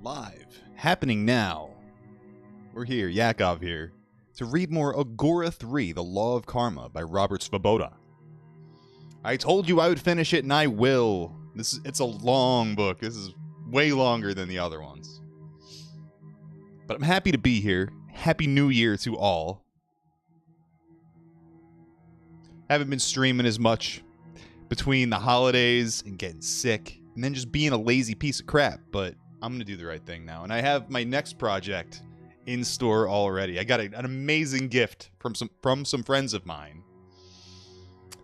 Live, happening now. We're here, Yakov here, to read more AGHORA 3, The Law of Karma by Robert Svoboda. I told you I would finish it, and I will. It's a long book. This is way longer than the other ones. But I'm happy to be here. Happy New Year to all. Haven't been streaming as much between the holidays and getting sick, and then just being a lazy piece of crap, but I'm going to do the right thing now. And I have my next project in store already. I got an amazing gift from some friends of mine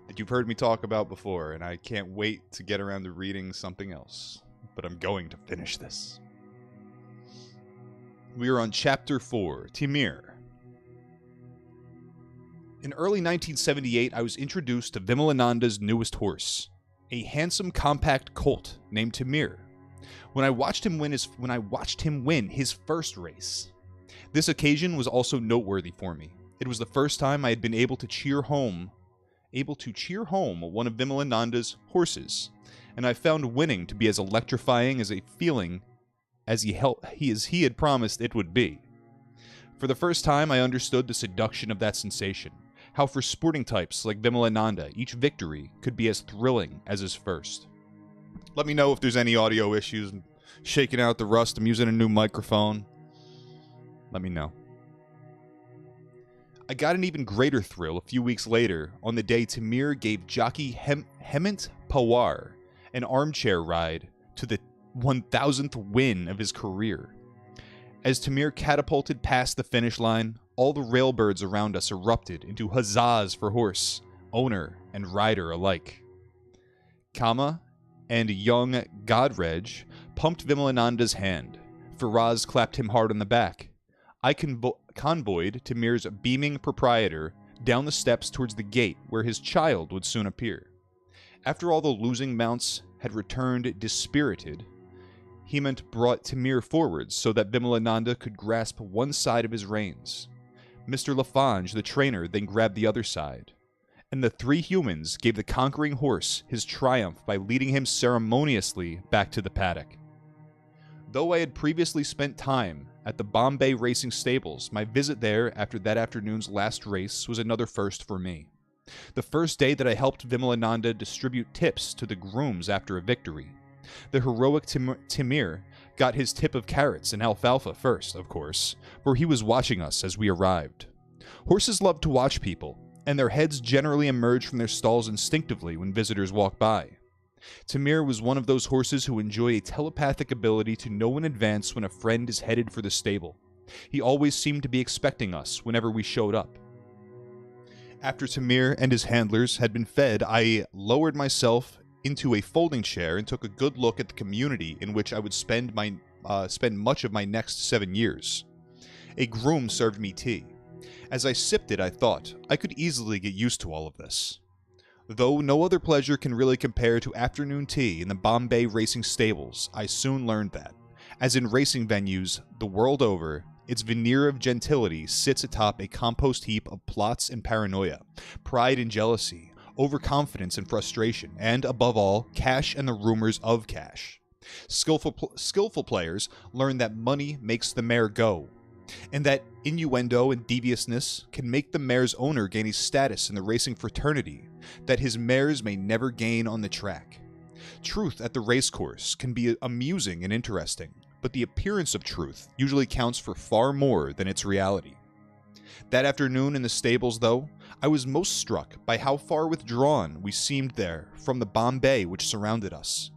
that you've heard me talk about before, and I can't wait to get around to reading something else. But I'm going to finish this. We are on Chapter 4, Timir. In early 1978, I was introduced to Vimalananda's newest horse, a handsome, compact colt named Timir. When I watched him win his first race. This occasion was also noteworthy for me. It was the first time I had been able to cheer home one of Vimalananda's horses, and I found winning to be as electrifying as a feeling as he had promised it would be. For the first time, I understood the seduction of that sensation, how for sporting types like Vimalananda, each victory could be as thrilling as his first. Let me know if there's any audio issues. I'm shaking out the rust. I'm using a new microphone. Let me know. I got an even greater thrill a few weeks later on the day Timir gave jockey Hemant Pawar an armchair ride to the 1,000th win of his career. As Timir catapulted past the finish line, all the railbirds around us erupted into huzzas for horse, owner, and rider alike. Kama and young Godrej pumped Vimalananda's hand. Faraz clapped him hard on the back. I convoyed Timir's beaming proprietor down the steps towards the gate where his child would soon appear. After all the losing mounts had returned dispirited, Hemant brought Timir forwards so that Vimalananda could grasp one side of his reins. Mr. Lafange, the trainer, then grabbed the other side, and the three humans gave the conquering horse his triumph by leading him ceremoniously back to the paddock. Though I had previously spent time at the Bombay Racing Stables, my visit there after that afternoon's last race was another first for me. The first day that I helped Vimalananda distribute tips to the grooms after a victory. The heroic Timir got his tip of carrots and alfalfa first, of course, for he was watching us as we arrived. Horses love to watch people, and their heads generally emerge from their stalls instinctively when visitors walk by. Timir was one of those horses who enjoy a telepathic ability to know in advance when a friend is headed for the stable. He always seemed to be expecting us whenever we showed up. After Timir and his handlers had been fed, I lowered myself into a folding chair and took a good look at the community in which I would spend much of my next 7 years. A groom served me tea. As I sipped it, I thought, I could easily get used to all of this. Though no other pleasure can really compare to afternoon tea in the Bombay Racing Stables, I soon learned that, as in racing venues the world over, its veneer of gentility sits atop a compost heap of plots and paranoia, pride and jealousy, overconfidence and frustration, and, above all, cash and the rumors of cash. Skillful players learn that money makes the mare go, and that innuendo and deviousness can make the mare's owner gain a status in the racing fraternity that his mares may never gain on the track. Truth at the racecourse can be amusing and interesting, but the appearance of truth usually counts for far more than its reality. That afternoon in the stables, though, I was most struck by how far withdrawn we seemed there from the Bombay which surrounded us.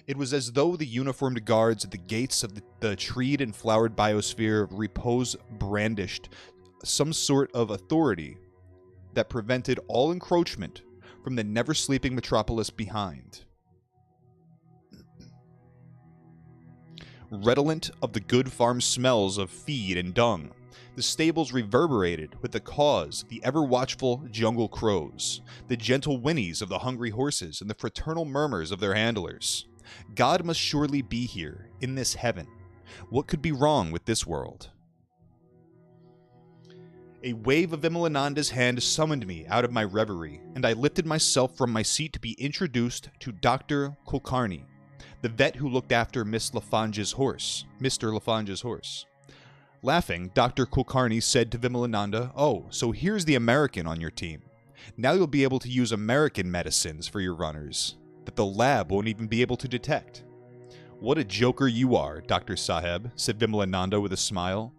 It was as though the uniformed guards at the gates of the treed and flowered biosphere of repose brandished some sort of authority that prevented all encroachment from the never-sleeping metropolis behind. Redolent of the good farm smells of feed and dung, the stables reverberated with the caws of the ever-watchful jungle crows, the gentle whinnies of the hungry horses, and the fraternal murmurs of their handlers. God must surely be here, in this heaven. What could be wrong with this world? A wave of Vimalananda's hand summoned me out of my reverie, and I lifted myself from my seat to be introduced to Dr. Kulkarni, the vet who looked after Mr. Lafange's horse. Laughing, Dr. Kulkarni said to Vimalananda, "Oh, so here's the American on your team. Now you'll be able to use American medicines for your runners that the lab won't even be able to detect." "What a joker you are, Dr. Saheb," said Vimalananda with a smile.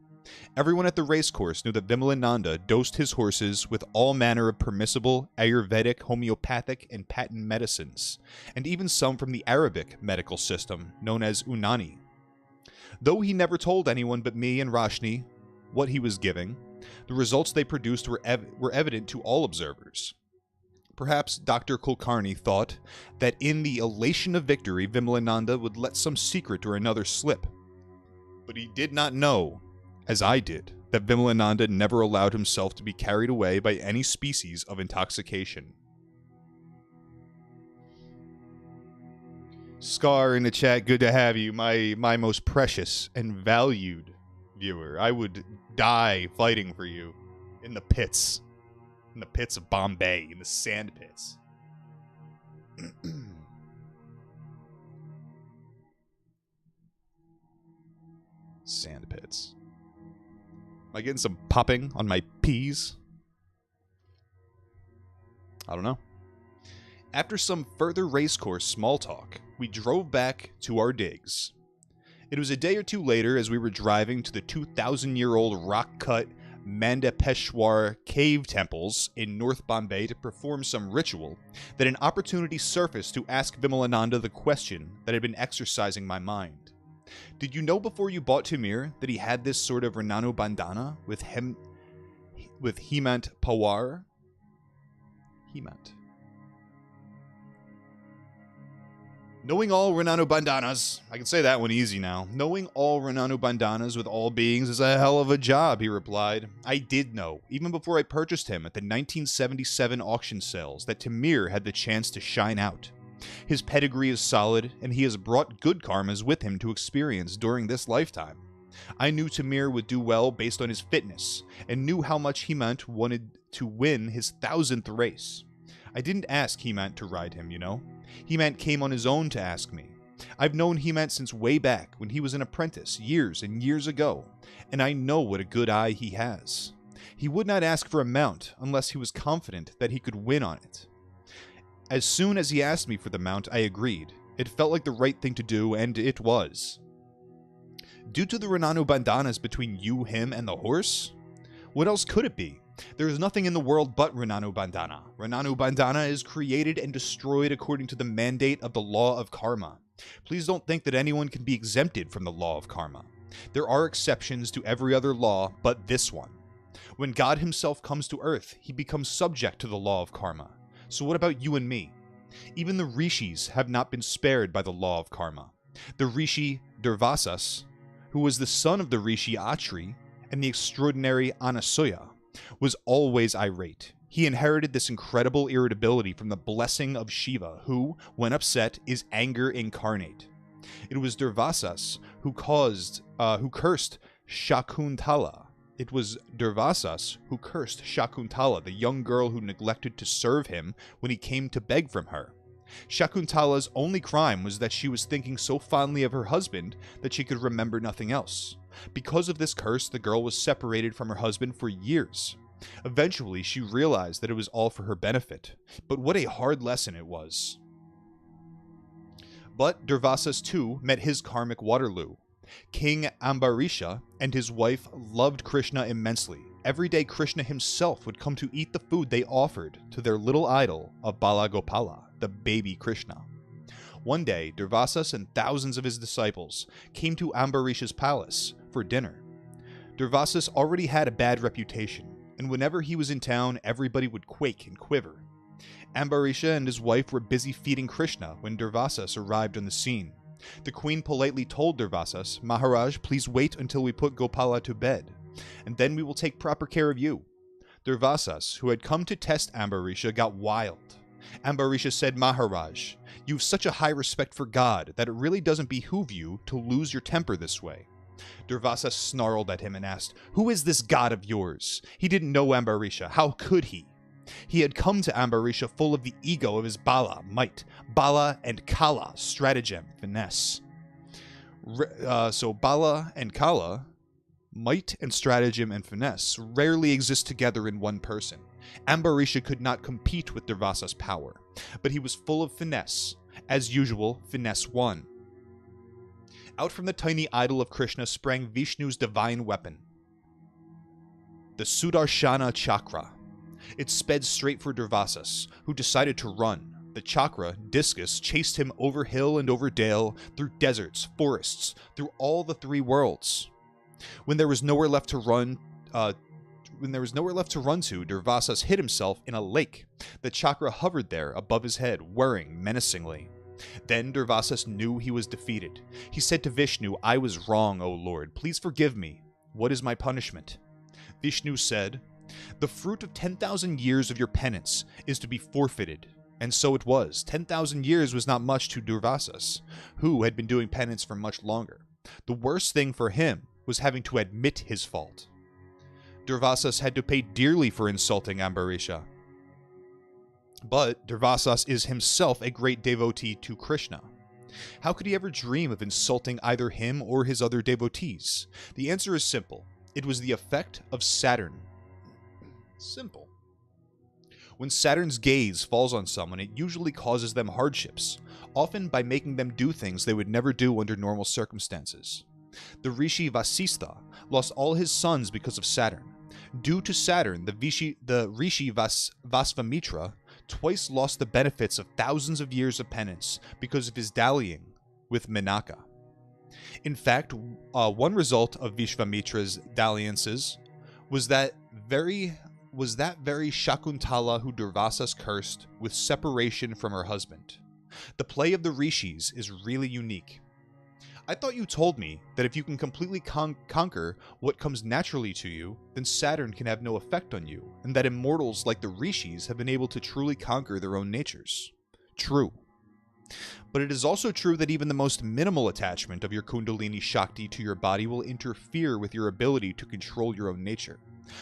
Everyone at the racecourse knew that Vimalananda dosed his horses with all manner of permissible Ayurvedic, homeopathic, and patent medicines, and even some from the Arabic medical system known as Unani. Though he never told anyone but me and Rashni what he was giving, the results they produced were evident to all observers. Perhaps Dr. Kulkarni thought that in the elation of victory, Vimalananda would let some secret or another slip. But he did not know, as I did, that Vimalananda never allowed himself to be carried away by any species of intoxication. Scar in the chat, good to have you, my most precious and valued viewer. I would die fighting for you in the pits of Bombay, in the sand pits. Sand pits. Am I getting some popping on my peas? I don't know. After some further racecourse small talk, we drove back to our digs. It was a day or two later, as we were driving to the 2,000-year-old rock-cut Mandapeshwar cave temples in North Bombay to perform some ritual, that an opportunity surfaced to ask Vimalananda the question that had been exercising my mind. Did you know before you bought Timir that he had this sort of Renano bandana with Hemant Pawar? Hemant. Knowing all Renano bandanas, I can say that one easy now. Knowing all Renano bandanas with all beings is a hell of a job, he replied. I did know, even before I purchased him at the 1977 auction sales, that Timir had the chance to shine out. His pedigree is solid, and he has brought good karmas with him to experience during this lifetime. I knew Timir would do well based on his fitness, and knew how much Hemant wanted to win his 1,000th race. I didn't ask Hemant to ride him, you know. Hemant came on his own to ask me. I've known Hemant since way back when he was an apprentice, years and years ago, and I know what a good eye he has. He would not ask for a mount unless he was confident that he could win on it. As soon as he asked me for the mount, I agreed. It felt like the right thing to do, and it was. Due to the Renano bandanas between you, him, and the horse? What else could it be? There is nothing in the world but Renano bandana. Renano bandana is created and destroyed according to the mandate of the law of karma. Please don't think that anyone can be exempted from the law of karma. There are exceptions to every other law but this one. When God himself comes to earth, he becomes subject to the law of karma. So what about you and me? Even the rishis have not been spared by the law of karma. The rishi Durvasas, who was the son of the rishi Atri and the extraordinary Anasuya, was always irate. He inherited this incredible irritability from the blessing of Shiva, who, when upset, is anger incarnate. It was Durvasas who cursed Shakuntala. It was Durvasas who cursed Shakuntala, the young girl who neglected to serve him when he came to beg from her. Shakuntala's only crime was that she was thinking so fondly of her husband that she could remember nothing else. Because of this curse, the girl was separated from her husband for years. Eventually, she realized that it was all for her benefit. But what a hard lesson it was. But Durvasas too met his karmic Waterloo. King Ambarisha and his wife loved Krishna immensely. Every day Krishna himself would come to eat the food they offered to their little idol of Balagopala, the baby Krishna. One day, Durvasas and thousands of his disciples came to Ambarisha's palace for dinner. Durvasas already had a bad reputation, and whenever he was in town, everybody would quake and quiver. Ambarisha and his wife were busy feeding Krishna when Durvasas arrived on the scene. The queen politely told Durvasas, "Maharaj, please wait until we put Gopala to bed, and then we will take proper care of you." Durvasas, who had come to test Ambarisha, got wild. Ambarisha said, "Maharaj, you've such a high respect for God that it really doesn't behoove you to lose your temper this way." Durvasas snarled at him and asked, "Who is this God of yours?" He didn't know Ambarisha. How could he? He had come to Ambarisha full of the ego of his Bala, might, Bala and Kala, stratagem, finesse. So Bala and Kala, might and stratagem and finesse, rarely exist together in one person. Ambarisha could not compete with Durvasa's power, but he was full of finesse. As usual, finesse won. Out from the tiny idol of Krishna sprang Vishnu's divine weapon, the Sudarshana Chakra. It sped straight for Durvasas, who decided to run. The chakra, discus, chased him over hill and over dale, through deserts, forests, through all the three worlds. When there was nowhere left to run to, Durvasas hid himself in a lake. The chakra hovered there above his head, whirring menacingly. Then Durvasas knew he was defeated. He said to Vishnu, "I was wrong, O Lord. Please forgive me. What is my punishment?" Vishnu said, "The fruit of 10,000 years of your penance is to be forfeited." And so it was. 10,000 years was not much to Durvasas, who had been doing penance for much longer. The worst thing for him was having to admit his fault. Durvasas had to pay dearly for insulting Ambarisha. But Durvasas is himself a great devotee to Krishna. How could he ever dream of insulting either him or his other devotees? The answer is simple. It was the effect of Saturn. Simple. When Saturn's gaze falls on someone, it usually causes them hardships, often by making them do things they would never do under normal circumstances. The Rishi Vasistha lost all his sons because of Saturn. Due to Saturn, the Rishi Vasvamitra twice lost the benefits of thousands of years of penance because of his dallying with Menaka. In fact, one result of Vishvamitra's dalliances was that very Shakuntala who Durvasas cursed with separation from her husband. The play of the Rishis is really unique. I thought you told me that if you can completely conquer what comes naturally to you, then Saturn can have no effect on you, and that immortals like the Rishis have been able to truly conquer their own natures. True. But it is also true that even the most minimal attachment of your Kundalini Shakti to your body will interfere with your ability to control your own nature.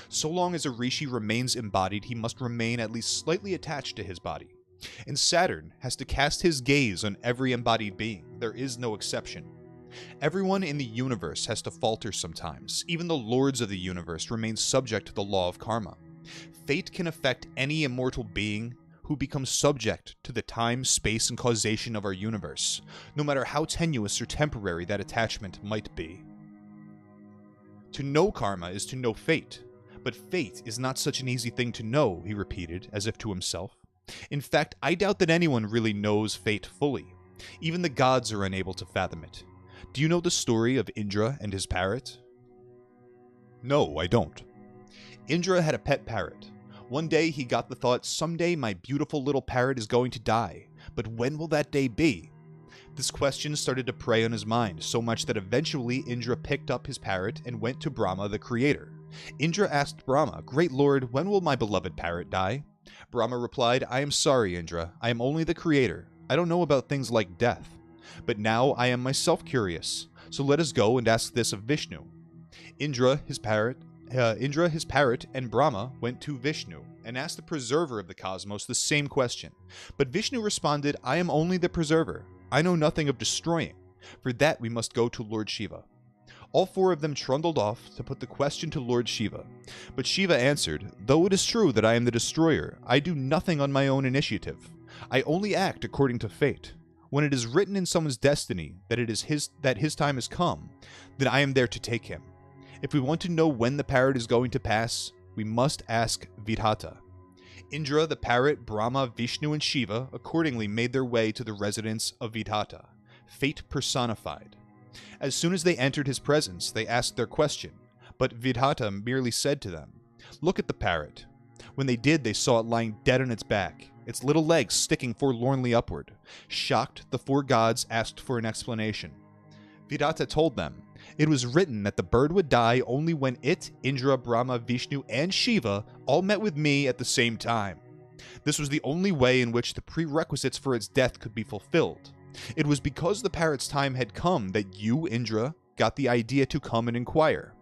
So long as a Rishi remains embodied, he must remain at least slightly attached to his body. And Saturn has to cast his gaze on every embodied being. There is no exception. Everyone in the universe has to falter sometimes. Even the lords of the universe remain subject to the law of karma. Fate can affect any immortal being who becomes subject to the time, space, and causation of our universe, no matter how tenuous or temporary that attachment might be. To know karma is to know fate, but fate is not such an easy thing to know, he repeated, as if to himself. In fact, I doubt that anyone really knows fate fully. Even the gods are unable to fathom it. Do you know the story of Indra and his parrot? No, I don't. Indra had a pet parrot. One day he got the thought, someday my beautiful little parrot is going to die, but when will that day be? This question started to prey on his mind, so much that eventually Indra picked up his parrot and went to Brahma, the creator. Indra asked Brahma, "Great Lord, when will my beloved parrot die?" Brahma replied, "I am sorry, Indra. I am only the creator. I don't know about things like death. But now I am myself curious, so let us go and ask this of Vishnu." Indra, his parrot, and Brahma went to Vishnu and asked the preserver of the cosmos the same question. But Vishnu responded, "I am only the preserver. I know nothing of destroying. For that we must go to Lord Shiva." All four of them trundled off to put the question to Lord Shiva. But Shiva answered, "Though it is true that I am the destroyer, I do nothing on my own initiative. I only act according to fate. When it is written in someone's destiny that his time has come, then I am there to take him. If we want to know when the parrot is going to pass, we must ask Vidhata." Indra, the parrot, Brahma, Vishnu, and Shiva accordingly made their way to the residence of Vidhata, fate personified. As soon as they entered his presence, they asked their question, but Vidhata merely said to them, "Look at the parrot." When they did, they saw it lying dead on its back, its little legs sticking forlornly upward. Shocked, the four gods asked for an explanation. Vidhata told them, "It was written that the bird would die only when it, Indra, Brahma, Vishnu, and Shiva all met with me at the same time. This was the only way in which the prerequisites for its death could be fulfilled. It was because the parrot's time had come that you, Indra, got the idea to come and inquire.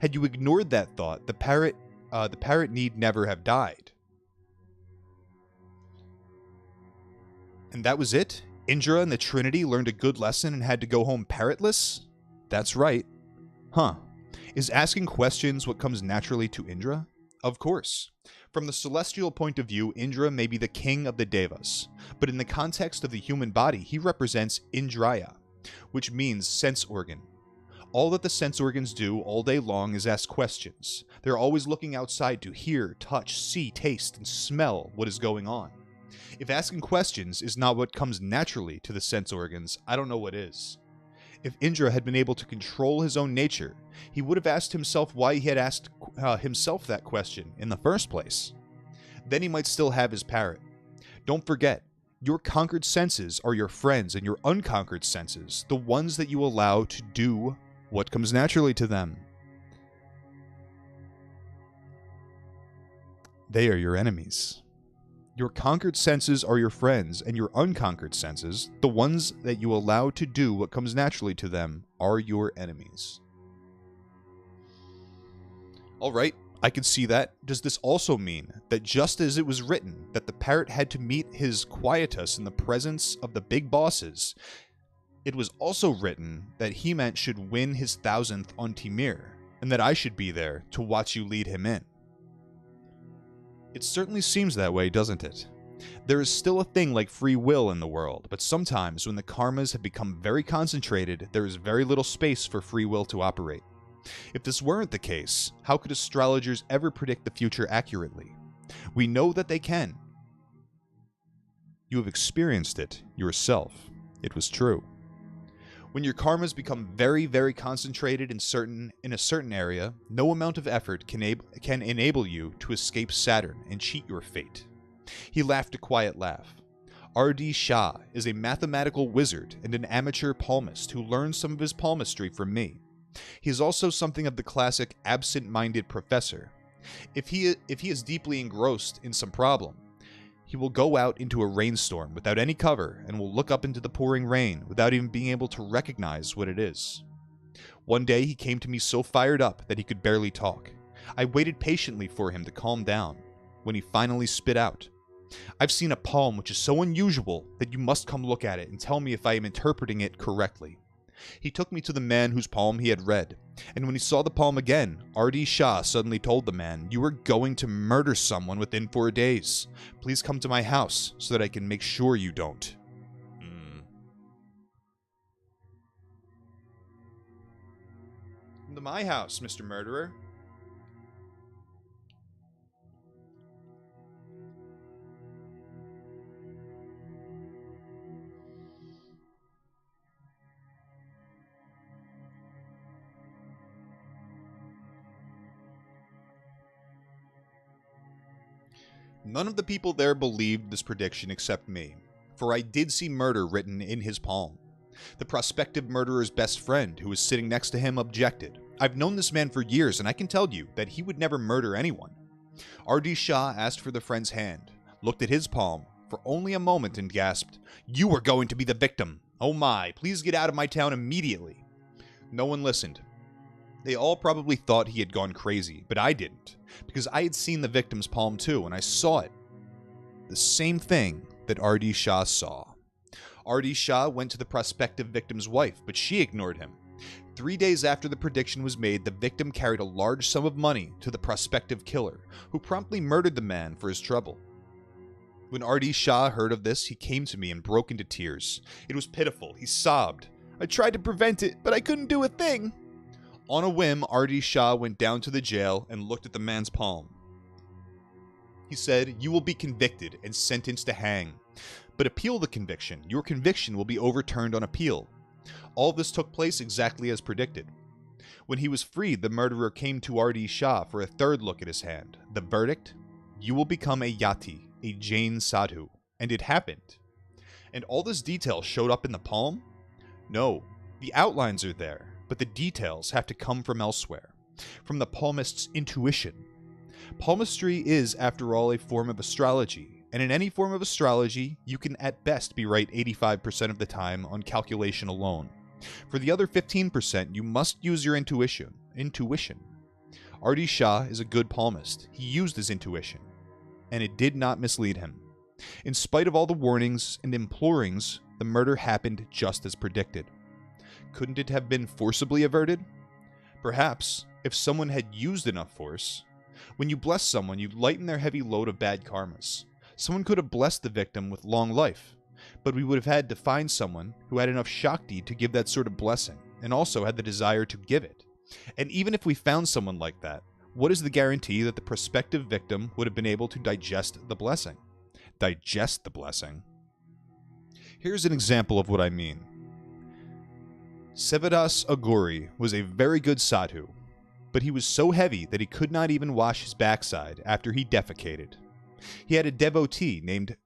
Had you ignored that thought, the parrot need never have died." And that was it? Indra and the Trinity learned a good lesson and had to go home parrotless? That's right. Huh. Is asking questions what comes naturally to Indra? Of course. From the celestial point of view, Indra may be the king of the Devas, but in the context of the human body, he represents Indraya, which means sense organ. All that the sense organs do all day long is ask questions. They're always looking outside to hear, touch, see, taste, and smell what is going on. If asking questions is not what comes naturally to the sense organs, I don't know what is. If Indra had been able to control his own nature, he would have asked himself why he had asked himself that question in the first place. Then he might still have his parrot. Don't forget, your conquered senses are your friends, and your unconquered senses, the ones that you allow to do what comes naturally to them. They are your enemies. Your conquered senses are your friends, and your unconquered senses, the ones that you allow to do what comes naturally to them, are your enemies. Alright, I can see that. Does this also mean that just as it was written that the parrot had to meet his quietus in the presence of the big bosses, it was also written that He-Man should win his 1000th on Timir, and that I should be there to watch you lead him in? It certainly seems that way, doesn't it? There is still a thing like free will in the world, but sometimes when the karmas have become very concentrated, there is very little space for free will to operate. If this weren't the case, how could astrologers ever predict the future accurately? We know that they can. You have experienced it yourself. It was true. When your karmas become very, very concentrated in a certain area, no amount of effort can enable you to escape Saturn and cheat your fate. He laughed a quiet laugh. R.D. Shah is a mathematical wizard and an amateur palmist who learned some of his palmistry from me. He is also something of the classic absent-minded professor. If he is deeply engrossed in some problem, he will go out into a rainstorm without any cover and will look up into the pouring rain without even being able to recognize what it is. One day he came to me so fired up that he could barely talk. I waited patiently for him to calm down, when he finally spit out, "I've seen a palm which is so unusual that you must come look at it and tell me if I am interpreting it correctly." He took me to the man whose palm he had read, and when he saw the palm again, R.D. Shah suddenly told the man, "You are going to murder someone within 4 days. Please come to my house so that I can make sure you don't." Come to my house, Mr. Murderer. None of the people there believed this prediction except me, for I did see murder written in his palm. The prospective murderer's best friend, who was sitting next to him, objected. "I've known this man for years, and I can tell you that he would never murder anyone." R.D. Shah asked for the friend's hand, looked at his palm for only a moment, and gasped, "You are going to be the victim! Oh my, please get out of my town immediately!" No one listened. They all probably thought he had gone crazy, but I didn't, because I had seen the victim's palm too, and I saw it. The same thing that R.D. Shah saw. R.D. Shah went to the prospective victim's wife, but she ignored him. 3 days after the prediction was made, the victim carried a large sum of money to the prospective killer, who promptly murdered the man for his trouble. When R.D. Shah heard of this, he came to me and broke into tears. It was pitiful. He sobbed. "I tried to prevent it, but I couldn't do a thing." On a whim, R.D. Shah went down to the jail and looked at the man's palm. He said, "You will be convicted and sentenced to hang. But appeal the conviction. Your conviction will be overturned on appeal." All this took place exactly as predicted. When he was freed, the murderer came to R.D. Shah for a third look at his hand. The verdict? "You will become a yati, a Jain sadhu." And it happened. And all this detail showed up in the palm? No, the outlines are there, but the details have to come from elsewhere, from the palmist's intuition. Palmistry is, after all, a form of astrology, and in any form of astrology, you can at best be right 85% of the time on calculation alone. For the other 15%, you must use your intuition. R.D. Shah is a good palmist. He used his intuition, and it did not mislead him. In spite of all the warnings and implorings, the murder happened just as predicted. Couldn't it have been forcibly averted? Perhaps, if someone had used enough force. When you bless someone, you lighten their heavy load of bad karmas. Someone could have blessed the victim with long life, but we would have had to find someone who had enough Shakti to give that sort of blessing, and also had the desire to give it. And even if we found someone like that, what is the guarantee that the prospective victim would have been able to digest the blessing? Digest the blessing? Here's an example of what I mean. Sevadas Agori was a very good sadhu, but he was so heavy that he could not even wash his backside after he defecated. He had a devotee named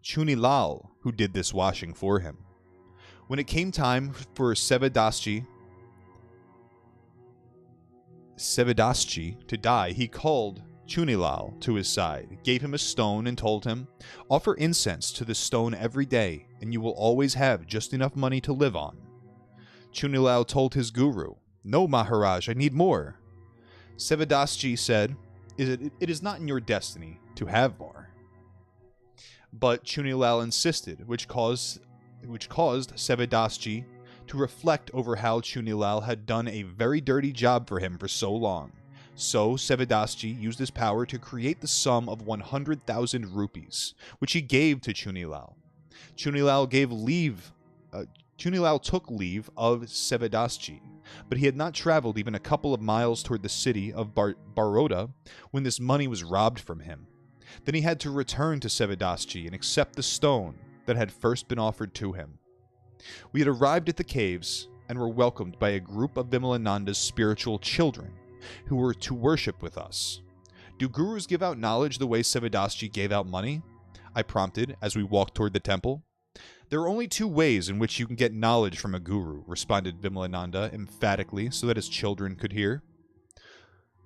Chunilal who did this washing for him. When it came time for Sevadasji to die, he called Chunilal to his side, gave him a stone, and told him, "Offer incense to this stone every day, and you will always have just enough money to live on." Chunilal told his guru, "No, Maharaj, I need more." Sevadasji said, "It is not in your destiny to have more." But Chunilal insisted, which caused Sevadasji to reflect over how Chunilal had done a very dirty job for him for so long. So Sevadasji used his power to create the sum of 100,000 rupees, which he gave to Chunilal. Chunilal took leave of Sevadasji, but he had not traveled even a couple of miles toward the city of Baroda when this money was robbed from him. Then he had to return to Sevadasji and accept the stone that had first been offered to him. We had arrived at the caves and were welcomed by a group of Vimalananda's spiritual children who were to worship with us. "Do gurus give out knowledge the way Sevadasji gave out money?" I prompted as we walked toward the temple. "There are only two ways in which you can get knowledge from a guru," responded Vimalananda emphatically so that his children could hear.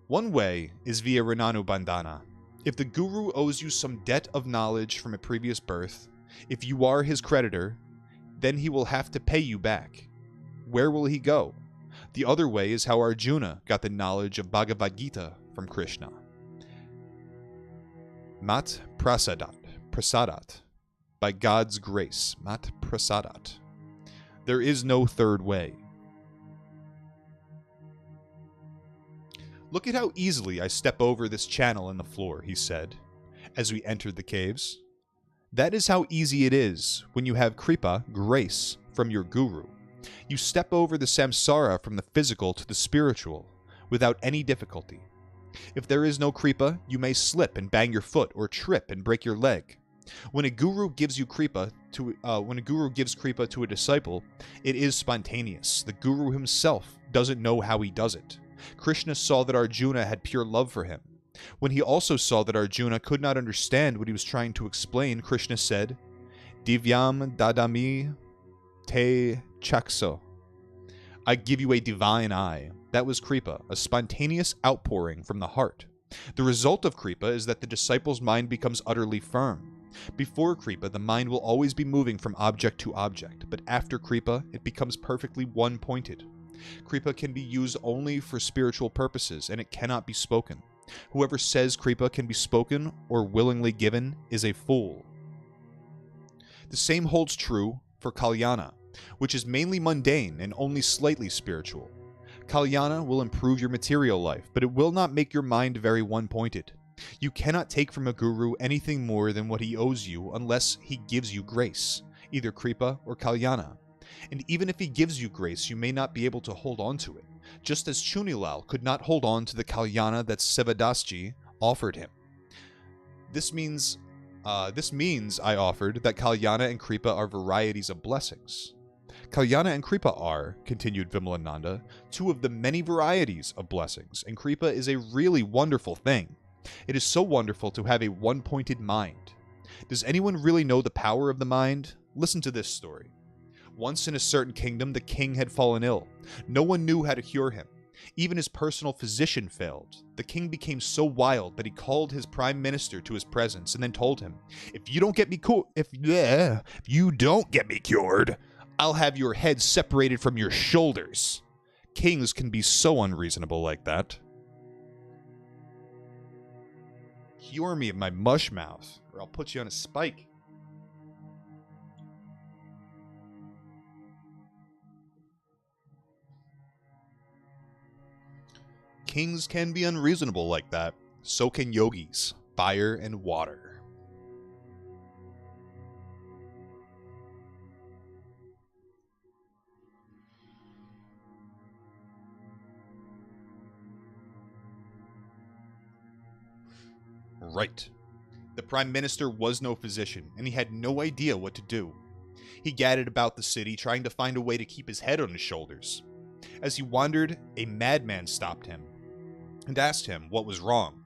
"One way is via Rananu Bandhana. If the guru owes you some debt of knowledge from a previous birth, if you are his creditor, then he will have to pay you back. Where will he go? The other way is how Arjuna got the knowledge of Bhagavad Gita from Krishna. Mat prasadat. By God's grace, mat prasadat. There is no third way." "Look at how easily I step over this channel in the floor," he said, as we entered the caves. "That is how easy it is when you have kripa, grace, from your guru. You step over the samsara from the physical to the spiritual without any difficulty. If there is no kripa, you may slip and bang your foot or trip and break your leg. When a guru gives kripa to a disciple, it is spontaneous. The guru himself doesn't know how he does it. Krishna saw that Arjuna had pure love for him. When he also saw that Arjuna could not understand what he was trying to explain, Krishna said, Divyam dadami te chakso. I give you a divine eye. That was kripa, a spontaneous outpouring from the heart. The result of kripa is that the disciple's mind becomes utterly firm. Before kripa, the mind will always be moving from object to object, but after kripa, it becomes perfectly one-pointed. Kripa can be used only for spiritual purposes, and it cannot be spoken. Whoever says kripa can be spoken or willingly given is a fool. The same holds true for kalyana, which is mainly mundane and only slightly spiritual. Kalyana will improve your material life, but it will not make your mind very one-pointed. You cannot take from a guru anything more than what he owes you unless he gives you grace, either kripa or kalyana. And even if he gives you grace, you may not be able to hold on to it, just as Chunilal could not hold on to the kalyana that Sevadasji offered him. This means, I offered, that kalyana and kripa are varieties of blessings. Kalyana and kripa are, continued Vimalananda, two of the many varieties of blessings, and kripa is a really wonderful thing. It is so wonderful to have a one-pointed mind. Does anyone really know the power of the mind? Listen to this story. Once in a certain kingdom, the king had fallen ill. No one knew how to cure him. Even his personal physician failed. The king became so wild that he called his prime minister to his presence and then told him, if you don't get me cured, I'll have your head separated from your shoulders. Kings can be so unreasonable like that. Cure me of my mush mouth, or I'll put you on a spike. kings can be unreasonable like that, so can yogis, fire and water. Right. The Prime Minister was no physician, and he had no idea what to do. He gadded about the city, trying to find a way to keep his head on his shoulders. As he wandered, a madman stopped him and asked him what was wrong.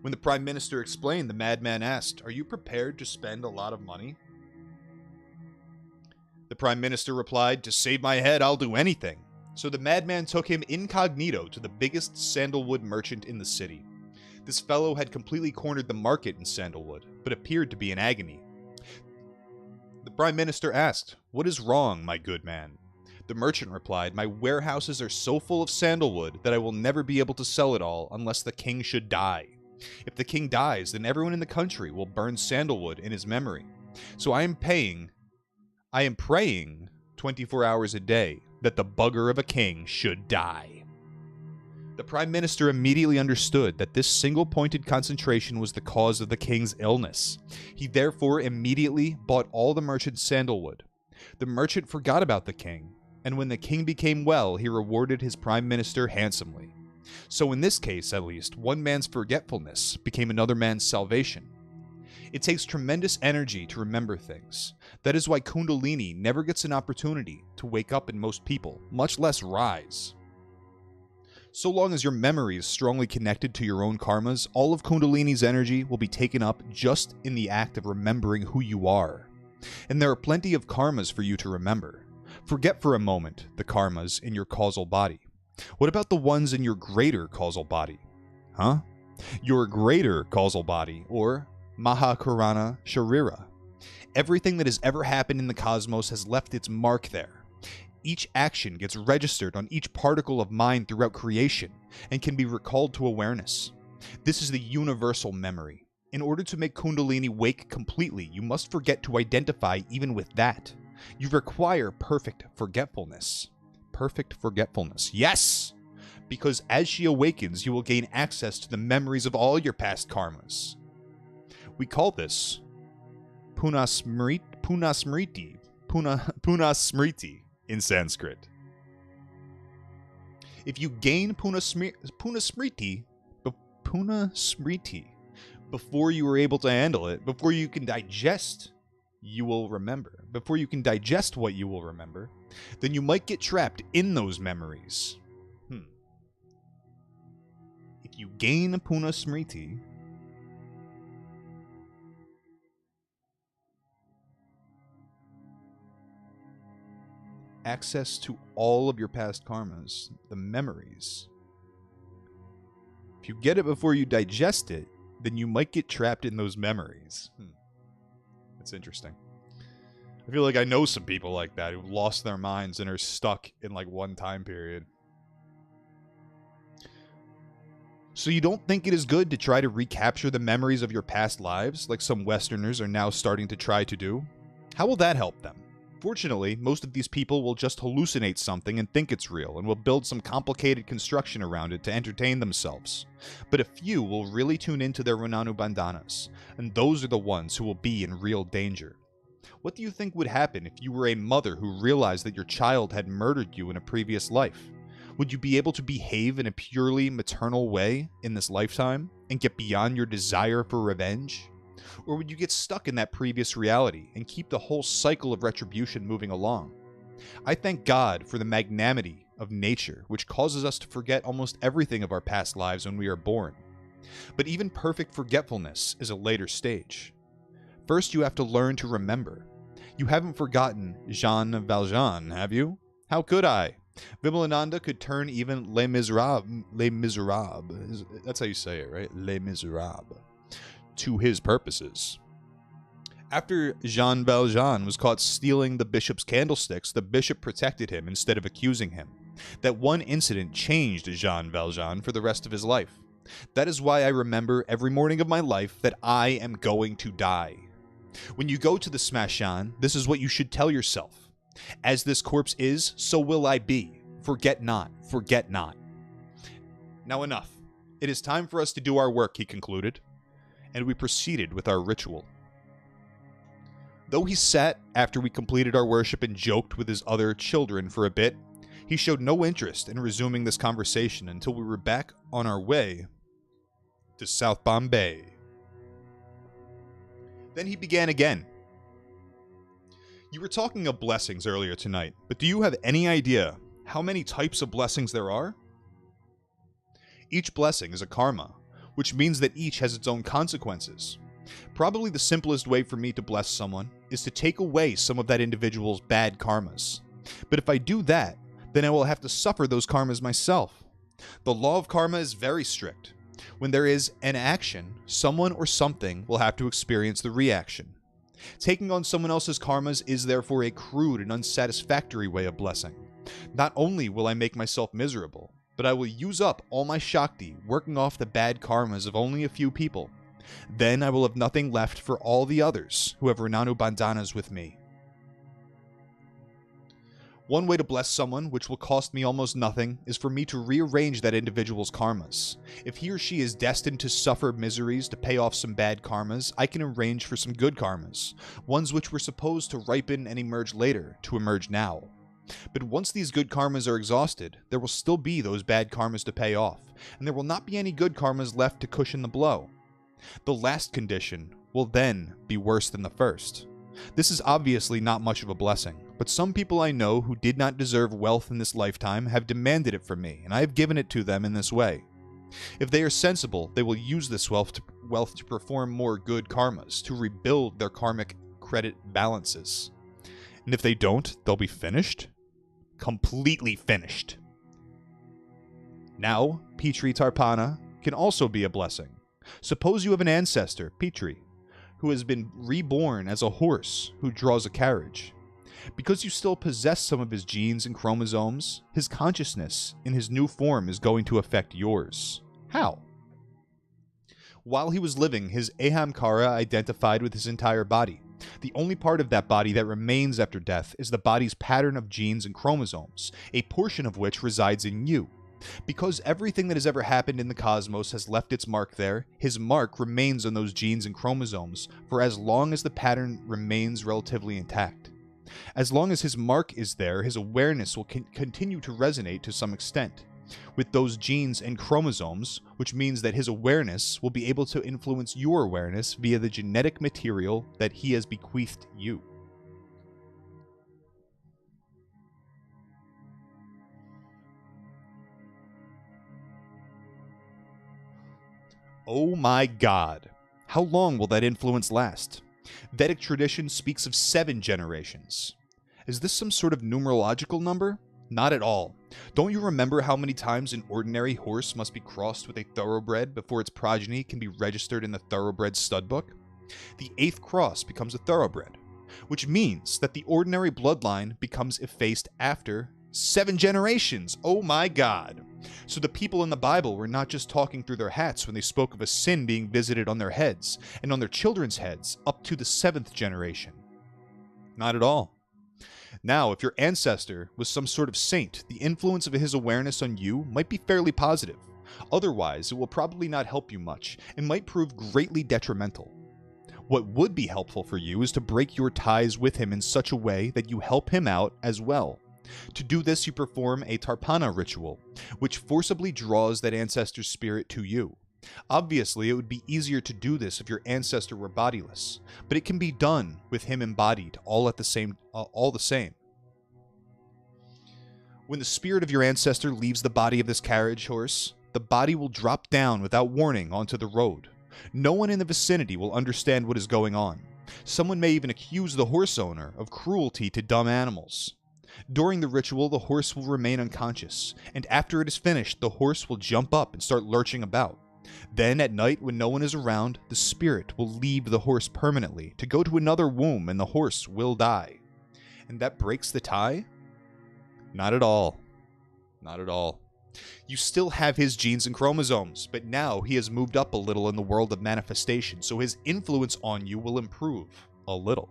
When the Prime Minister explained, the madman asked, "Are you prepared to spend a lot of money?" The Prime Minister replied, "To save my head, I'll do anything." So the madman took him incognito to the biggest sandalwood merchant in the city. This fellow had completely cornered the market in sandalwood, but appeared to be in agony. The Prime Minister asked, "What is wrong, my good man?" The merchant replied, "My warehouses are so full of sandalwood that I will never be able to sell it all unless the king should die. If the king dies, then everyone in the country will burn sandalwood in his memory. So I am praying 24 hours a day that the bugger of a king should die." The Prime Minister immediately understood that this single-pointed concentration was the cause of the king's illness. He therefore immediately bought all the merchant's sandalwood. The merchant forgot about the king, and when the king became well, he rewarded his Prime Minister handsomely. So in this case, at least, one man's forgetfulness became another man's salvation. It takes tremendous energy to remember things. That is why Kundalini never gets an opportunity to wake up in most people, much less rise. So long as your memory is strongly connected to your own karmas, all of Kundalini's energy will be taken up just in the act of remembering who you are. And there are plenty of karmas for you to remember. Forget for a moment the karmas in your causal body. What about the ones in your greater causal body? Huh? Your greater causal body, or Mahakarana Sharira. Everything that has ever happened in the cosmos has left its mark there. Each action gets registered on each particle of mind throughout creation and can be recalled to awareness. This is the universal memory. In order to make Kundalini wake completely, you must forget to identify even with that. You require perfect forgetfulness. Perfect forgetfulness. Yes! Because as she awakens, you will gain access to the memories of all your past karmas. We call this Punasmriti in Sanskrit. If you gain Punasmriti before you are able to handle it, before you can digest, you will remember. Before you can digest what you will remember, then you might get trapped in those memories. If you gain Punasmriti, access to all of your past karmas, the memories. If you get it before you digest it, then you might get trapped in those memories. That's interesting. I feel like I know some people like that who've lost their minds and are stuck in like one time period. So you don't think it is good to try to recapture the memories of your past lives, like some Westerners are now starting to try to do? How will that help them? Fortunately, most of these people will just hallucinate something and think it's real, and will build some complicated construction around it to entertain themselves. But a few will really tune into their Runanu Bandhanas, and those are the ones who will be in real danger. What do you think would happen if you were a mother who realized that your child had murdered you in a previous life? Would you be able to behave in a purely maternal way in this lifetime, and get beyond your desire for revenge? Or would you get stuck in that previous reality and keep the whole cycle of retribution moving along? I thank God for the magnanimity of nature, which causes us to forget almost everything of our past lives when we are born. But even perfect forgetfulness is a later stage. First, you have to learn to remember. You haven't forgotten Jean Valjean, have you? How could I? Vimalananda could turn even Les Miserables, that's how you say it, right? Les Miserables, to his purposes. After Jean Valjean was caught stealing the bishop's candlesticks, the bishop protected him instead of accusing him. That one incident changed Jean Valjean for the rest of his life. That is why I remember every morning of my life that I am going to die. When you go to the Smashan, this is what you should tell yourself. As this corpse is, so will I be. Forget not, forget not. Now enough. It is time for us to do our work, he concluded, and we proceeded with our ritual. Though he sat after we completed our worship and joked with his other children for a bit, he showed no interest in resuming this conversation until we were back on our way to South Bombay. Then he began again. You were talking of blessings earlier tonight, but do you have any idea how many types of blessings there are? Each blessing is a karma, which means that each has its own consequences. Probably the simplest way for me to bless someone is to take away some of that individual's bad karmas. But if I do that, then I will have to suffer those karmas myself. The law of karma is very strict. When there is an action, someone or something will have to experience the reaction. Taking on someone else's karmas is therefore a crude and unsatisfactory way of blessing. Not only will I make myself miserable, but I will use up all my Shakti working off the bad karmas of only a few people. Then I will have nothing left for all the others who have Renanu Bandhanas with me. One way to bless someone, which will cost me almost nothing, is for me to rearrange that individual's karmas. If he or she is destined to suffer miseries to pay off some bad karmas, I can arrange for some good karmas, ones which were supposed to ripen and emerge later, to emerge now. But once these good karmas are exhausted, there will still be those bad karmas to pay off, and there will not be any good karmas left to cushion the blow. The last condition will then be worse than the first. This is obviously not much of a blessing, but some people I know who did not deserve wealth in this lifetime have demanded it from me, and I have given it to them in this way. If they are sensible, they will use this wealth to perform more good karmas, to rebuild their karmic credit balances. And if they don't, they'll be finished. Completely finished. Now, Petri Tarpana can also be a blessing. Suppose you have an ancestor, Petri, who has been reborn as a horse who draws a carriage. Because you still possess some of his genes and chromosomes, his consciousness in his new form is going to affect yours. How? While he was living, his Ahamkara identified with his entire body. The only part of that body that remains after death is the body's pattern of genes and chromosomes, a portion of which resides in you. Because everything that has ever happened in the cosmos has left its mark there, his mark remains on those genes and chromosomes for as long as the pattern remains relatively intact. As long as his mark is there, his awareness will continue to resonate to some extent with those genes and chromosomes, which means that his awareness will be able to influence your awareness via the genetic material that he has bequeathed you. Oh my God! How long will that influence last? Vedic tradition speaks of 7 generations. Is this some sort of numerological number? Not at all. Don't you remember how many times an ordinary horse must be crossed with a thoroughbred before its progeny can be registered in the thoroughbred stud book? The 8th cross becomes a thoroughbred, which means that the ordinary bloodline becomes effaced after 7 generations. Oh my God! So the people in the Bible were not just talking through their hats when they spoke of a sin being visited on their heads and on their children's heads up to the 7th generation. Not at all. Now, if your ancestor was some sort of saint, the influence of his awareness on you might be fairly positive. Otherwise, it will probably not help you much and might prove greatly detrimental. What would be helpful for you is to break your ties with him in such a way that you help him out as well. To do this, you perform a Tarpana ritual, which forcibly draws that ancestor's spirit to you. Obviously, it would be easier to do this if your ancestor were bodiless, but it can be done with him embodied, all the same. When the spirit of your ancestor leaves the body of this carriage horse, the body will drop down without warning onto the road. No one in the vicinity will understand what is going on. Someone may even accuse the horse owner of cruelty to dumb animals. During the ritual, the horse will remain unconscious, and after it is finished, the horse will jump up and start lurching about. Then, at night, when no one is around, the spirit will leave the horse permanently to go to another womb, and the horse will die. And that breaks the tie? Not at all. Not at all. You still have his genes and chromosomes, but now he has moved up a little in the world of manifestation, so his influence on you will improve a little.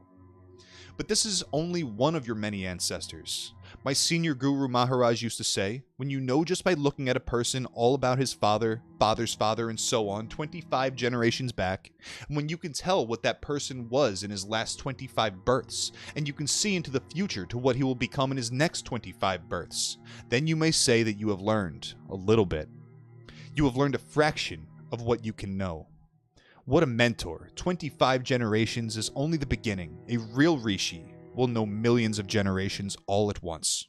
But this is only one of your many ancestors. My senior guru Maharaj used to say, when you know just by looking at a person all about his father, father's father, and so on, 25 generations back, and when you can tell what that person was in his last 25 births, and you can see into the future to what he will become in his next 25 births, then you may say that you have learned a little bit. You have learned a fraction of what you can know. What a mentor. 25 generations is only the beginning. A real rishi will know millions of generations all at once.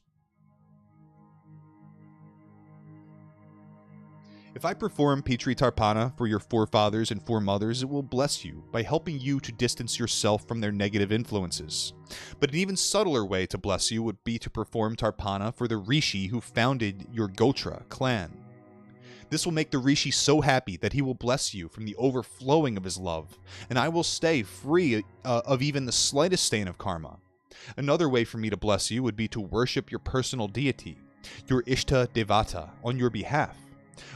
If I perform Pitri Tarpana for your forefathers and foremothers, it will bless you by helping you to distance yourself from their negative influences. But an even subtler way to bless you would be to perform Tarpana for the rishi who founded your Gotra clan. This will make the rishi so happy that he will bless you from the overflowing of his love, and I will stay free of even the slightest stain of karma. Another way for me to bless you would be to worship your personal deity, your Ishta Devata, on your behalf.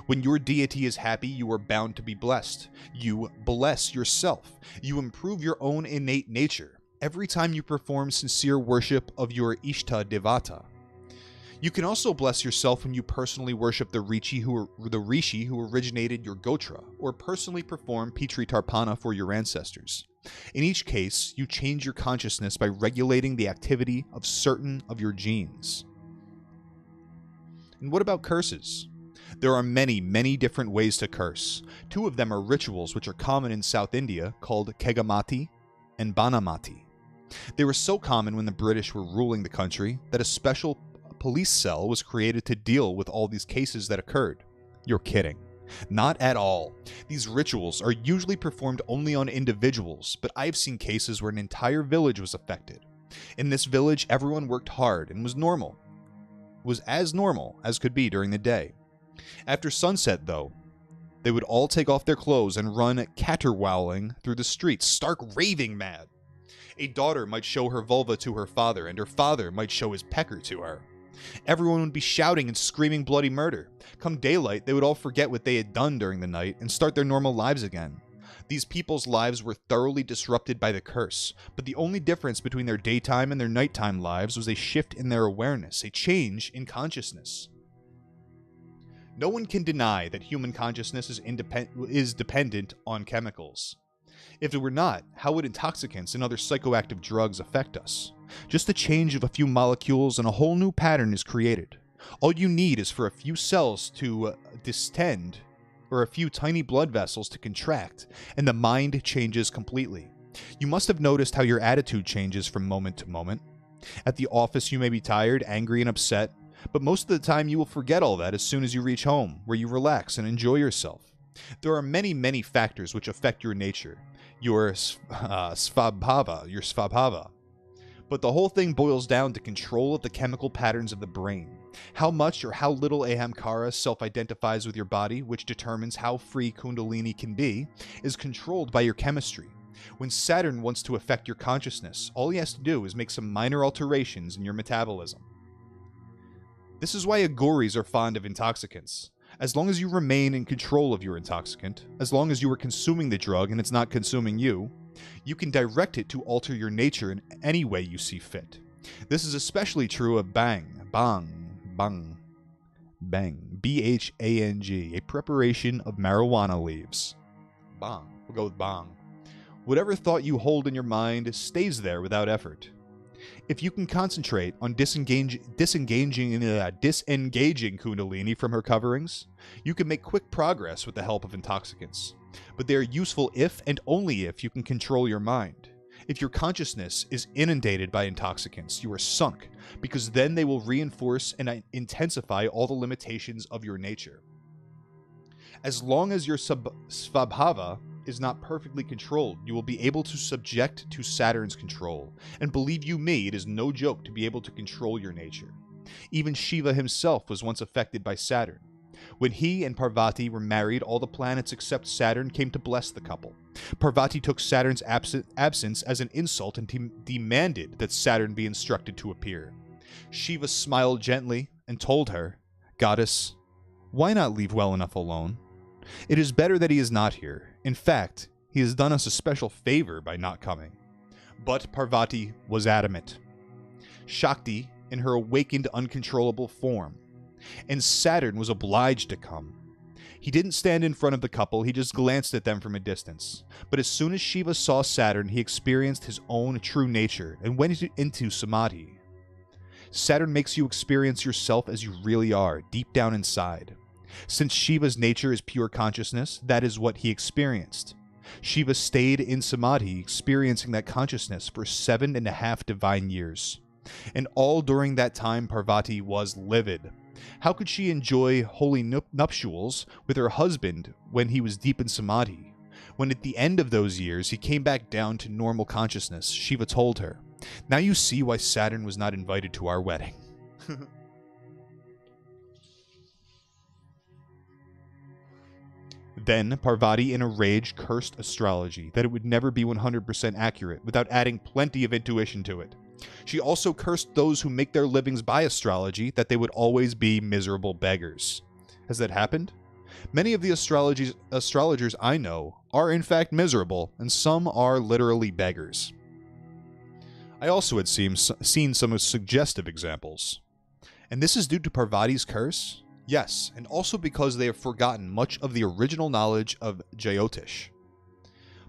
When your deity is happy, you are bound to be blessed. You bless yourself. You improve your own innate nature every time you perform sincere worship of your Ishta Devata. You can also bless yourself when you personally worship the rishi who originated your Gotra, or personally perform Pitri Tarpana for your ancestors. In each case, you change your consciousness by regulating the activity of certain of your genes. And what about curses? There are many, many different ways to curse. Two of them are rituals which are common in South India called Kegamati and Banamati. They were so common when the British were ruling the country that a special police cell was created to deal with all these cases that occurred. You're kidding. Not at all. These rituals are usually performed only on individuals, but I've seen cases where an entire village was affected. In this village, everyone worked hard and was as normal as could be during the day. After sunset, though, they would all take off their clothes and run caterwauling through the streets, stark raving mad. A daughter might show her vulva to her father, and her father might show his pecker to her. Everyone would be shouting and screaming bloody murder. Come daylight, they would all forget what they had done during the night and start their normal lives again. These people's lives were thoroughly disrupted by the curse, but the only difference between their daytime and their nighttime lives was a shift in their awareness, a change in consciousness. No one can deny that human consciousness is dependent on chemicals. If it were not, how would intoxicants and other psychoactive drugs affect us? Just a change of a few molecules and a whole new pattern is created. All you need is for a few cells to distend, or a few tiny blood vessels to contract, and the mind changes completely. You must have noticed how your attitude changes from moment to moment. At the office you may be tired, angry, and upset, but most of the time you will forget all that as soon as you reach home, where you relax and enjoy yourself. There are many, many factors which affect your nature, your svabhava. But the whole thing boils down to control of the chemical patterns of the brain. How much or how little AGHORA self-identifies with your body, which determines how free Kundalini can be, is controlled by your chemistry. When Saturn wants to affect your consciousness, all he has to do is make some minor alterations in your metabolism. This is why Aghoris are fond of intoxicants. As long as you remain in control of your intoxicant, as long as you are consuming the drug and it's not consuming you, you can direct it to alter your nature in any way you see fit. This is especially true of bhang, B-H-A-N-G, a preparation of marijuana leaves. Bhang, we'll go with bhang. Whatever thought you hold in your mind stays there without effort. If you can concentrate on disengaging Kundalini from her coverings, you can make quick progress with the help of intoxicants. But they are useful if and only if you can control your mind. If your consciousness is inundated by intoxicants, you are sunk, because then they will reinforce and intensify all the limitations of your nature. As long as your svabhava is not perfectly controlled, you will be able to subject to Saturn's control. And believe you me, it is no joke to be able to control your nature. Even Shiva himself was once affected by Saturn. When he and Parvati were married, all the planets except Saturn came to bless the couple. Parvati took Saturn's absence as an insult and demanded that Saturn be instructed to appear. Shiva smiled gently and told her, "Goddess, why not leave well enough alone? It is better that he is not here. In fact, he has done us a special favor by not coming." But Parvati was adamant. Shakti in her awakened uncontrollable form, and Saturn was obliged to come. He didn't stand in front of the couple, he just glanced at them from a distance. But as soon as Shiva saw Saturn, he experienced his own true nature and went into samadhi. Saturn makes you experience yourself as you really are, deep down inside. Since Shiva's nature is pure consciousness, that is what he experienced. Shiva stayed in samadhi, experiencing that consciousness for 7.5 divine years. And all during that time, Parvati was livid. How could she enjoy holy nuptials with her husband when he was deep in samadhi? When at the end of those years, he came back down to normal consciousness, Shiva told her, "Now you see why Saturn was not invited to our wedding." Then, Parvati, in a rage, cursed astrology, that it would never be 100% accurate without adding plenty of intuition to it. She also cursed those who make their livings by astrology, that they would always be miserable beggars. Has that happened? Many of the astrologers I know are in fact miserable, and some are literally beggars. I also had seen some suggestive examples. And this is due to Parvati's curse? Yes, and also because they have forgotten much of the original knowledge of Jyotish.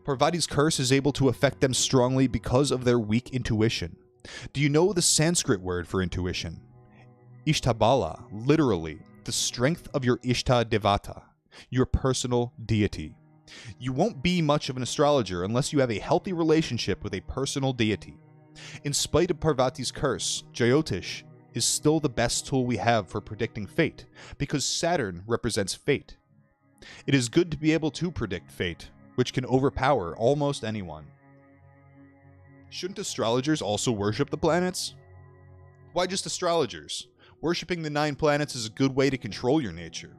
Parvati's curse is able to affect them strongly because of their weak intuition. Do you know the Sanskrit word for intuition? Ishtabala, literally, the strength of your Ishta Devata, your personal deity. You won't be much of an astrologer unless you have a healthy relationship with a personal deity. In spite of Parvati's curse, Jyotish is still the best tool we have for predicting fate, because Saturn represents fate. It is good to be able to predict fate, which can overpower almost anyone. Shouldn't astrologers also worship the planets? Why just astrologers? Worshipping the 9 planets is a good way to control your nature.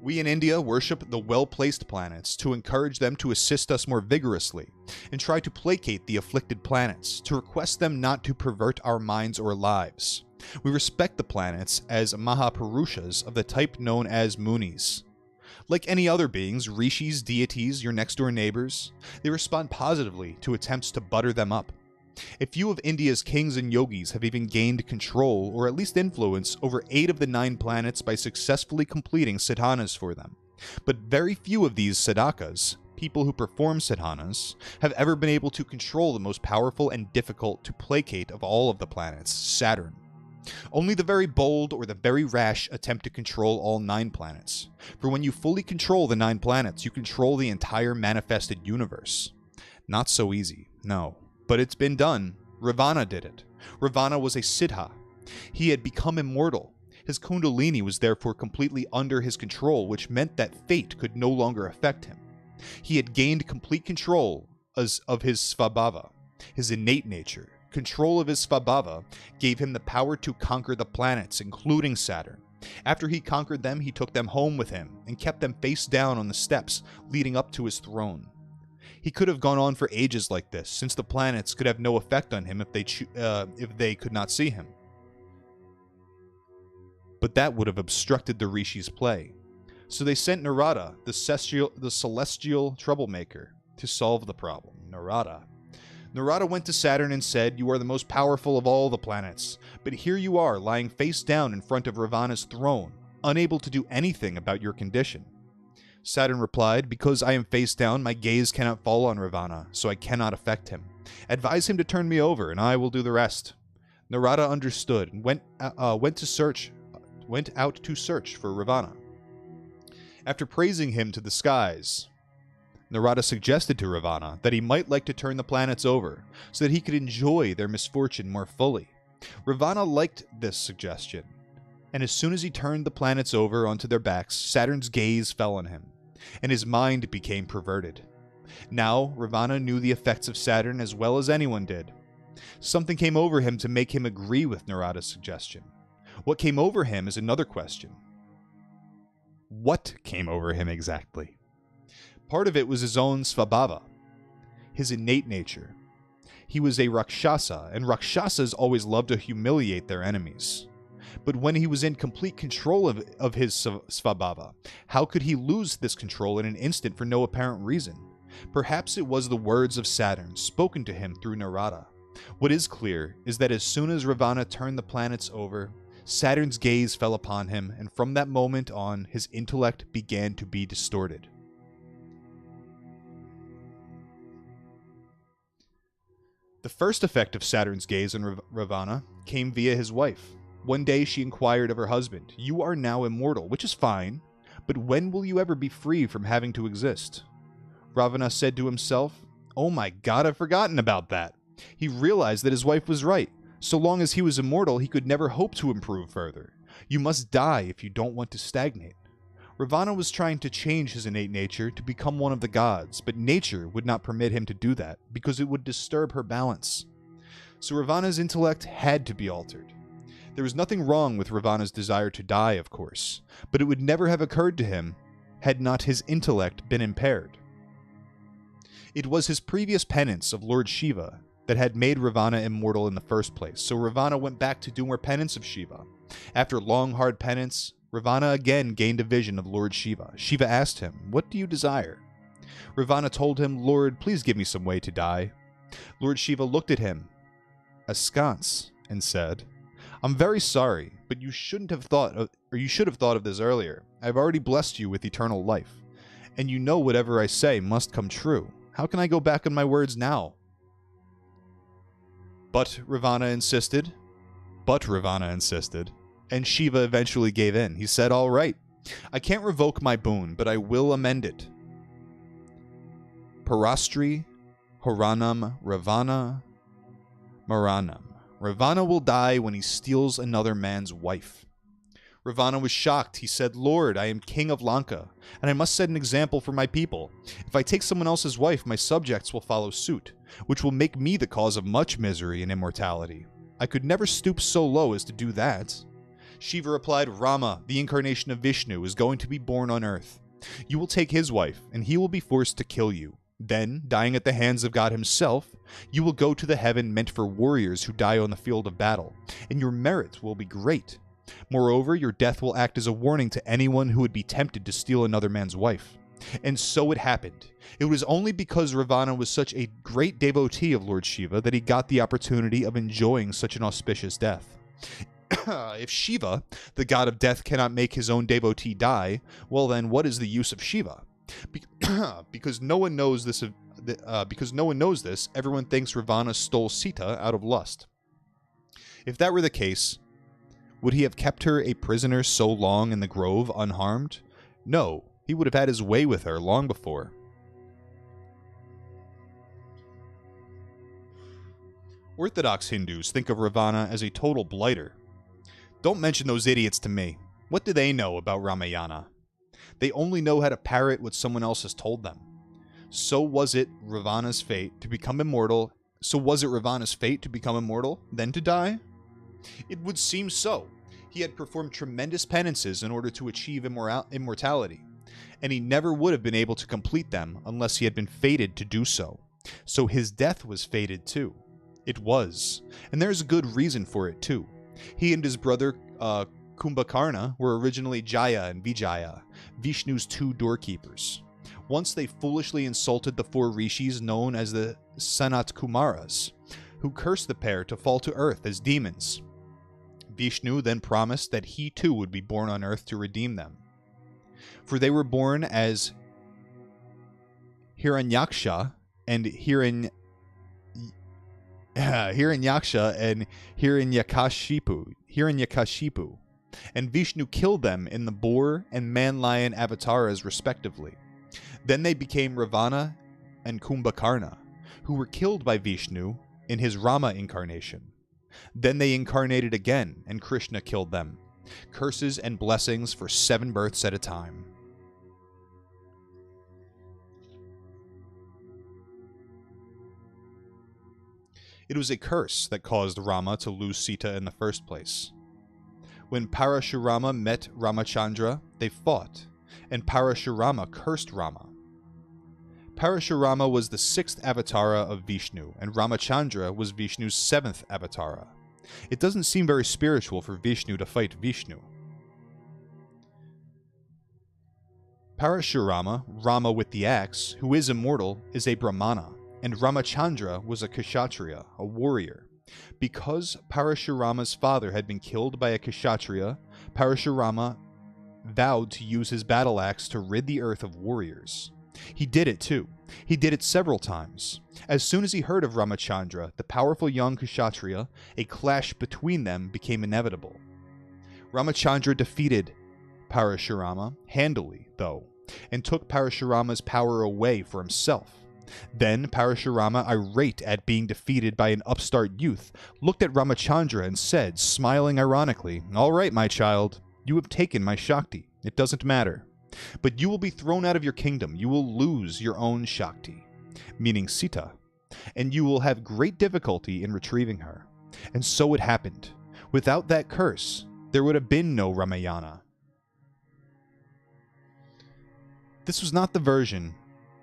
We in India worship the well-placed planets to encourage them to assist us more vigorously, and try to placate the afflicted planets, to request them not to pervert our minds or lives. We respect the planets as Mahapurushas of the type known as Munis. Like any other beings, rishis, deities, your next-door neighbors, they respond positively to attempts to butter them up. A few of India's kings and yogis have even gained control, or at least influence, over 8 of the 9 planets by successfully completing sadhanas for them. But very few of these sadhakas, people who perform sadhanas, have ever been able to control the most powerful and difficult to placate of all of the planets, Saturn. Only the very bold or the very rash attempt to control all 9 planets. For when you fully control the 9 planets, you control the entire manifested universe. Not so easy, no. But it's been done. Ravana did it. Ravana was a siddha. He had become immortal. His kundalini was therefore completely under his control, which meant that fate could no longer affect him. He had gained complete control of his svabhava, his innate nature. Control of his svabhava gave him the power to conquer the planets, including Saturn. After he conquered them, he took them home with him and kept them face down on the steps leading up to his throne. He could have gone on for ages like this, since the planets could have no effect on him if they could not see him. But that would have obstructed the Rishi's play. So they sent Narada, the celestial troublemaker, to solve the problem. Narada went to Saturn and said, "You are the most powerful of all the planets, but here you are lying face down in front of Ravana's throne, unable to do anything about your condition." Saturn replied, "Because I am face down, my gaze cannot fall on Ravana, so I cannot affect him. Advise him to turn me over, and I will do the rest." Narada understood and went out to search for Ravana. After praising him to the skies, Narada suggested to Ravana that he might like to turn the planets over, so that he could enjoy their misfortune more fully. Ravana liked this suggestion, and as soon as he turned the planets over onto their backs, Saturn's gaze fell on him, and his mind became perverted. Now, Ravana knew the effects of Saturn as well as anyone did. Something came over him to make him agree with Narada's suggestion. What came over him is another question. What came over him exactly? Part of it was his own svabhava, his innate nature. He was a Rakshasa, and Rakshasas always love to humiliate their enemies. But when he was in complete control of his svabhava, how could he lose this control in an instant for no apparent reason? Perhaps it was the words of Saturn, spoken to him through Narada. What is clear is that as soon as Ravana turned the planets over, Saturn's gaze fell upon him, and from that moment on, his intellect began to be distorted. The first effect of Saturn's gaze on Ravana came via his wife. One day she inquired of her husband, "You are now immortal, which is fine, but when will you ever be free from having to exist?" Ravana said to himself, "Oh my God, I've forgotten about that." He realized that his wife was right. So long as he was immortal, he could never hope to improve further. You must die if you don't want to stagnate. Ravana was trying to change his innate nature to become one of the gods, but nature would not permit him to do that because it would disturb her balance. So Ravana's intellect had to be altered. There was nothing wrong with Ravana's desire to die, of course, but it would never have occurred to him had not his intellect been impaired. It was his previous penance of Lord Shiva that had made Ravana immortal in the first place, so Ravana went back to do more penance of Shiva. After long, hard penance, Ravana again gained a vision of Lord Shiva. Shiva asked him, "What do you desire?" Ravana told him, "Lord, please give me some way to die." Lord Shiva looked at him askance and said, "I'm very sorry, but you should have thought of this earlier. I've already blessed you with eternal life, and you know whatever I say must come true. How can I go back on my words now?" But Ravana insisted, and Shiva eventually gave in. He said, "All right, I can't revoke my boon, but I will amend it. Parastri Horanam Ravana Maranam. Ravana will die when he steals another man's wife." Ravana was shocked. He said, "Lord, I am king of Lanka, and I must set an example for my people. If I take someone else's wife, my subjects will follow suit, which will make me the cause of much misery and immortality. I could never stoop so low as to do that." Shiva replied, "Rama, the incarnation of Vishnu, is going to be born on earth. You will take his wife, and he will be forced to kill you. Then, dying at the hands of God himself, you will go to the heaven meant for warriors who die on the field of battle, and your merit will be great. Moreover, your death will act as a warning to anyone who would be tempted to steal another man's wife." And so it happened. It was only because Ravana was such a great devotee of Lord Shiva that he got the opportunity of enjoying such an auspicious death. If Shiva, the god of death, cannot make his own devotee die, well then, what is the use of Shiva? Because no one knows this. Everyone thinks Ravana stole Sita out of lust. If that were the case, would he have kept her a prisoner so long in the grove unharmed? No, he would have had his way with her long before. Orthodox Hindus think of Ravana as a total blighter. Don't mention those idiots to me. What do they know about Ramayana? They only know how to parrot what someone else has told them. So was it Ravana's fate to become immortal, then to die? It would seem so. He had performed tremendous penances in order to achieve immortality, and he never would have been able to complete them unless he had been fated to do so. So his death was fated too. It was, and there's a good reason for it too. He and his brother Kumbhakarna were originally Jaya and Vijaya, Vishnu's two doorkeepers. Once they foolishly insulted the four rishis known as the Sanat Kumaras, who cursed the pair to fall to earth as demons. Vishnu then promised that he too would be born on earth to redeem them. For they were born as Hiranyaksha and Hiranyakashipu, and Vishnu killed them in the boar and man-lion avatars respectively. Then they became Ravana and Kumbhakarna, who were killed by Vishnu in his Rama incarnation. Then they incarnated again, and Krishna killed them. Curses and blessings for 7 births at a time. It was a curse that caused Rama to lose Sita in the first place. When Parashurama met Ramachandra, they fought, and Parashurama cursed Rama. Parashurama was the 6th avatara of Vishnu, and Ramachandra was Vishnu's 7th avatara. It doesn't seem very spiritual for Vishnu to fight Vishnu. Parashurama, Rama with the axe, who is immortal, is a Brahmana, and Ramachandra was a Kshatriya, a warrior. Because Parashurama's father had been killed by a Kshatriya, Parashurama vowed to use his battle axe to rid the earth of warriors. He did it too. He did it several times. As soon as he heard of Ramachandra, the powerful young Kshatriya, a clash between them became inevitable. Ramachandra defeated Parashurama handily, though, and took Parashurama's power away for himself. Then Parashurama, irate at being defeated by an upstart youth, looked at Ramachandra and said, smiling ironically, "All right, my child, you have taken my Shakti. It doesn't matter. But you will be thrown out of your kingdom. You will lose your own Shakti," meaning Sita, "and you will have great difficulty in retrieving her." And so it happened. Without that curse, there would have been no Ramayana. This was not the version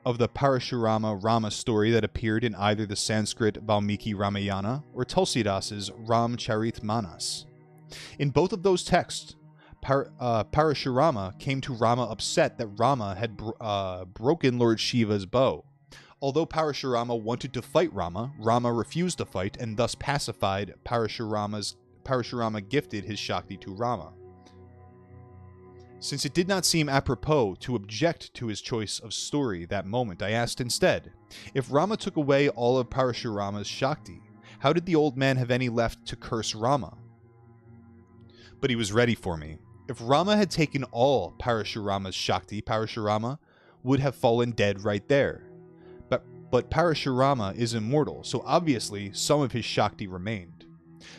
of the Parashurama Rama story that appeared in either the Sanskrit Valmiki Ramayana or Tulsidasa's Ramcharitmanas. In both of those texts, Parashurama came to Rama upset that Rama had broken Lord Shiva's bow. Although Parashurama wanted to fight Rama, Rama refused to fight and thus pacified Parashurama gifted his Shakti to Rama. Since it did not seem apropos to object to his choice of story that moment, I asked instead, if Rama took away all of Parashurama's Shakti, how did the old man have any left to curse Rama? But he was ready for me. If Rama had taken all Parashurama's Shakti, Parashurama would have fallen dead right there. But Parashurama is immortal, so obviously some of his Shakti remained.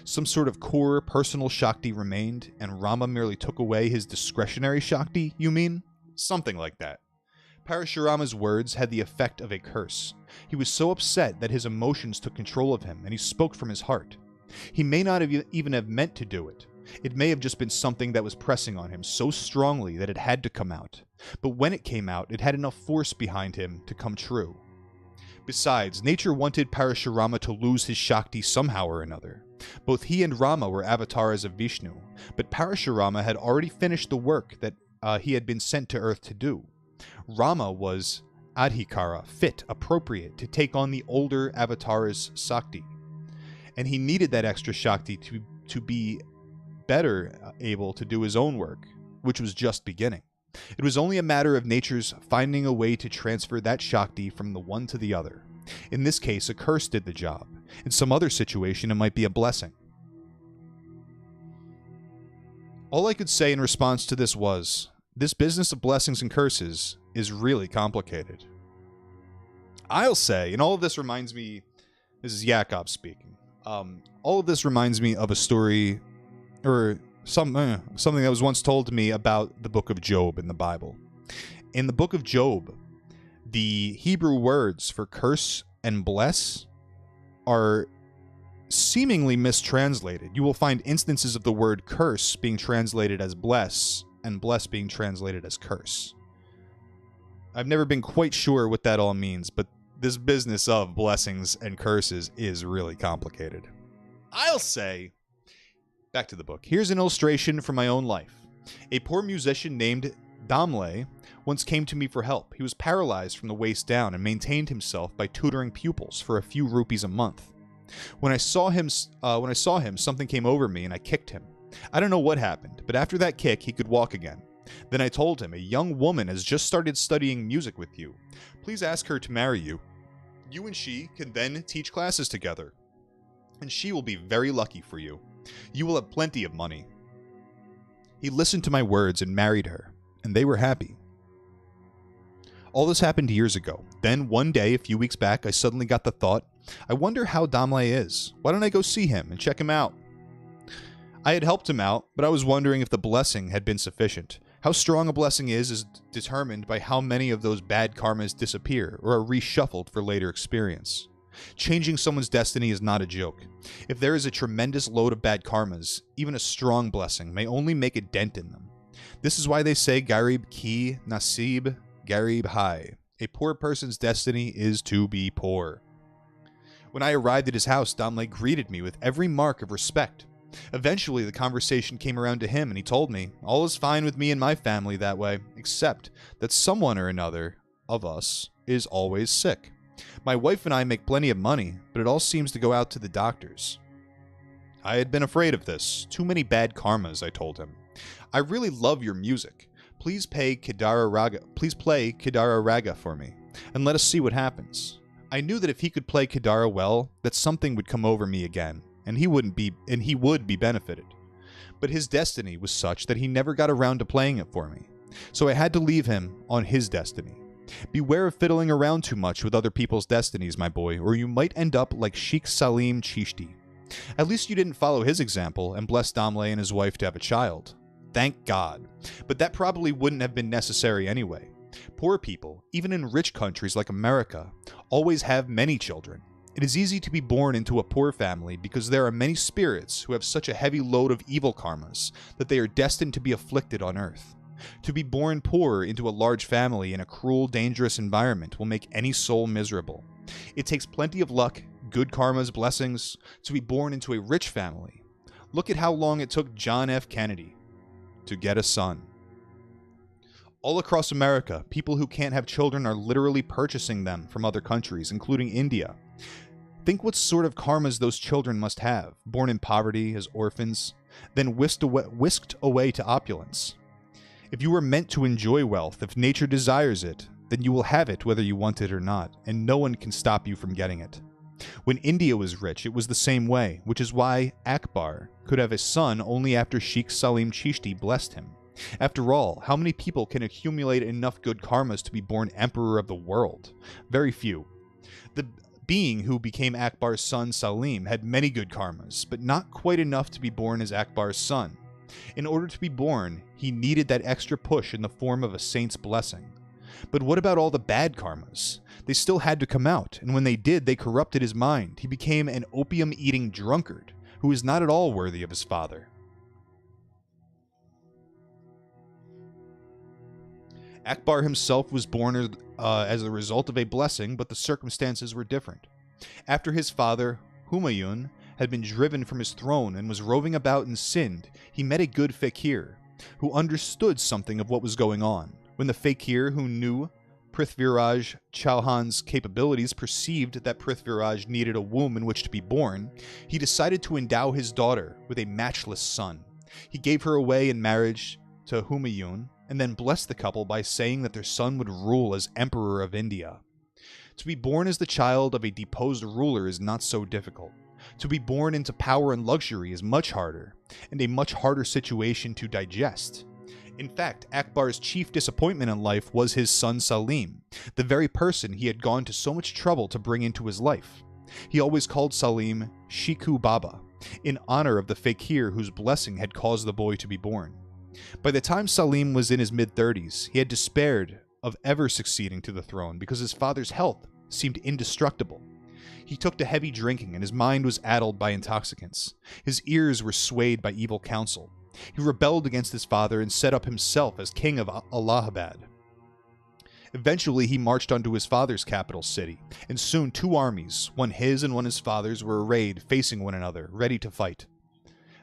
Some sort of core personal Shakti remained, and Rama merely took away his discretionary Shakti, you mean? Something like that. Parashurama's words had the effect of a curse. He was so upset that his emotions took control of him, and he spoke from his heart. He may not have even have meant to do it. It may have just been something that was pressing on him so strongly that it had to come out. But when it came out, it had enough force behind him to come true. Besides, nature wanted Parashurama to lose his Shakti somehow or another. Both he and Rama were avatars of Vishnu, but Parashurama had already finished the work that he had been sent to Earth to do. Rama was AGHORA, fit, appropriate, to take on the older avatar's Shakti. And he needed that extra Shakti to be better able to do his own work, which was just beginning. It was only a matter of nature's finding a way to transfer that Shakti from the one to the other. In this case, a curse did the job. In some other situation, it might be a blessing. All I could say in response to this was, this business of blessings and curses is really complicated. I'll say, and all of this reminds me, this is Yakov speaking, all of this reminds me of a story, or something that was once told to me about the book of Job in the Bible. In the book of Job, the Hebrew words for curse and bless are seemingly mistranslated. You will find instances of the word curse being translated as bless, and bless being translated as curse. I've never been quite sure what that all means, but this business of blessings and curses is really complicated. I'll say, back to the book. Here's an illustration from my own life. A poor musician named Damle once came to me for help. He was paralyzed from the waist down and maintained himself by tutoring pupils for a few rupees a month. When I saw him, something came over me and I kicked him. I don't know what happened, but after that kick, he could walk again. Then I told him, a young woman has just started studying music with you. Please ask her to marry you. You and she can then teach classes together, and she will be very lucky for you. You will have plenty of money. He listened to my words and married her, and they were happy. All this happened years ago. Then one day, a few weeks back, I suddenly got the thought, I wonder how Damle is. Why don't I go see him and check him out? I had helped him out, but I was wondering if the blessing had been sufficient. How strong a blessing is determined by how many of those bad karmas disappear or are reshuffled for later experience. Changing someone's destiny is not a joke. If there is a tremendous load of bad karmas, even a strong blessing may only make a dent in them. This is why they say Garib ki nasib Garib hai. A poor person's destiny is to be poor. When I arrived at his house, Damle greeted me with every mark of respect. Eventually, the conversation came around to him, and he told me, all is fine with me and my family that way, except that someone or another of us is always sick. My wife and I make plenty of money, but it all seems to go out to the doctors. I had been afraid of this. Too many bad karmas, I told him. I really love your music. Please play Kidara Raga for me, and let us see what happens. I knew that if he could play Kidara well, that something would come over me again, and he would be benefited. But his destiny was such that he never got around to playing it for me, so I had to leave him on his destiny. Beware of fiddling around too much with other people's destinies, my boy, or you might end up like Sheikh Salim Chishti. At least you didn't follow his example and bless Damle and his wife to have a child. Thank God. But that probably wouldn't have been necessary anyway. Poor people, even in rich countries like America, always have many children. It is easy to be born into a poor family because there are many spirits who have such a heavy load of evil karmas that they are destined to be afflicted on earth. To be born poor into a large family in a cruel, dangerous environment will make any soul miserable. It takes plenty of luck, good karmas, blessings, to be born into a rich family. Look at how long it took John F. Kennedy to get a son. All across America, people who can't have children are literally purchasing them from other countries, including India. Think what sort of karmas those children must have, born in poverty as orphans, then whisked away to opulence. If you were meant to enjoy wealth, if nature desires it, then you will have it whether you want it or not, and no one can stop you from getting it. When India was rich, it was the same way, which is why Akbar could have a son only after Sheikh Salim Chishti blessed him. After all, how many people can accumulate enough good karmas to be born emperor of the world? Very few. The being who became Akbar's son Salim had many good karmas, but not quite enough to be born as Akbar's son. In order to be born, he needed that extra push in the form of a saint's blessing. But what about all the bad karmas? They still had to come out, and when they did, they corrupted his mind. He became an opium-eating drunkard, who is not at all worthy of his father. Akbar himself was born as a result of a blessing, but the circumstances were different. After his father, Humayun, had been driven from his throne and was roving about in Sindh, he met a good fakir, who understood something of what was going on. When the fakir, who knew Prithviraj Chauhan's capabilities, perceived that Prithviraj needed a womb in which to be born, he decided to endow his daughter with a matchless son. He gave her away in marriage to Humayun, and then blessed the couple by saying that their son would rule as Emperor of India. To be born as the child of a deposed ruler is not so difficult. To be born into power and luxury is much harder, and a much harder situation to digest. In fact, Akbar's chief disappointment in life was his son Salim, the very person he had gone to so much trouble to bring into his life. He always called Salim Shiku Baba, in honor of the fakir whose blessing had caused the boy to be born. By the time Salim was in his mid-30s, he had despaired of ever succeeding to the throne because his father's health seemed indestructible. He took to heavy drinking, and his mind was addled by intoxicants. His ears were swayed by evil counsel. He rebelled against his father and set up himself as king of Allahabad. Eventually, he marched onto his father's capital city, and soon two armies, one his and one his father's, were arrayed, facing one another, ready to fight.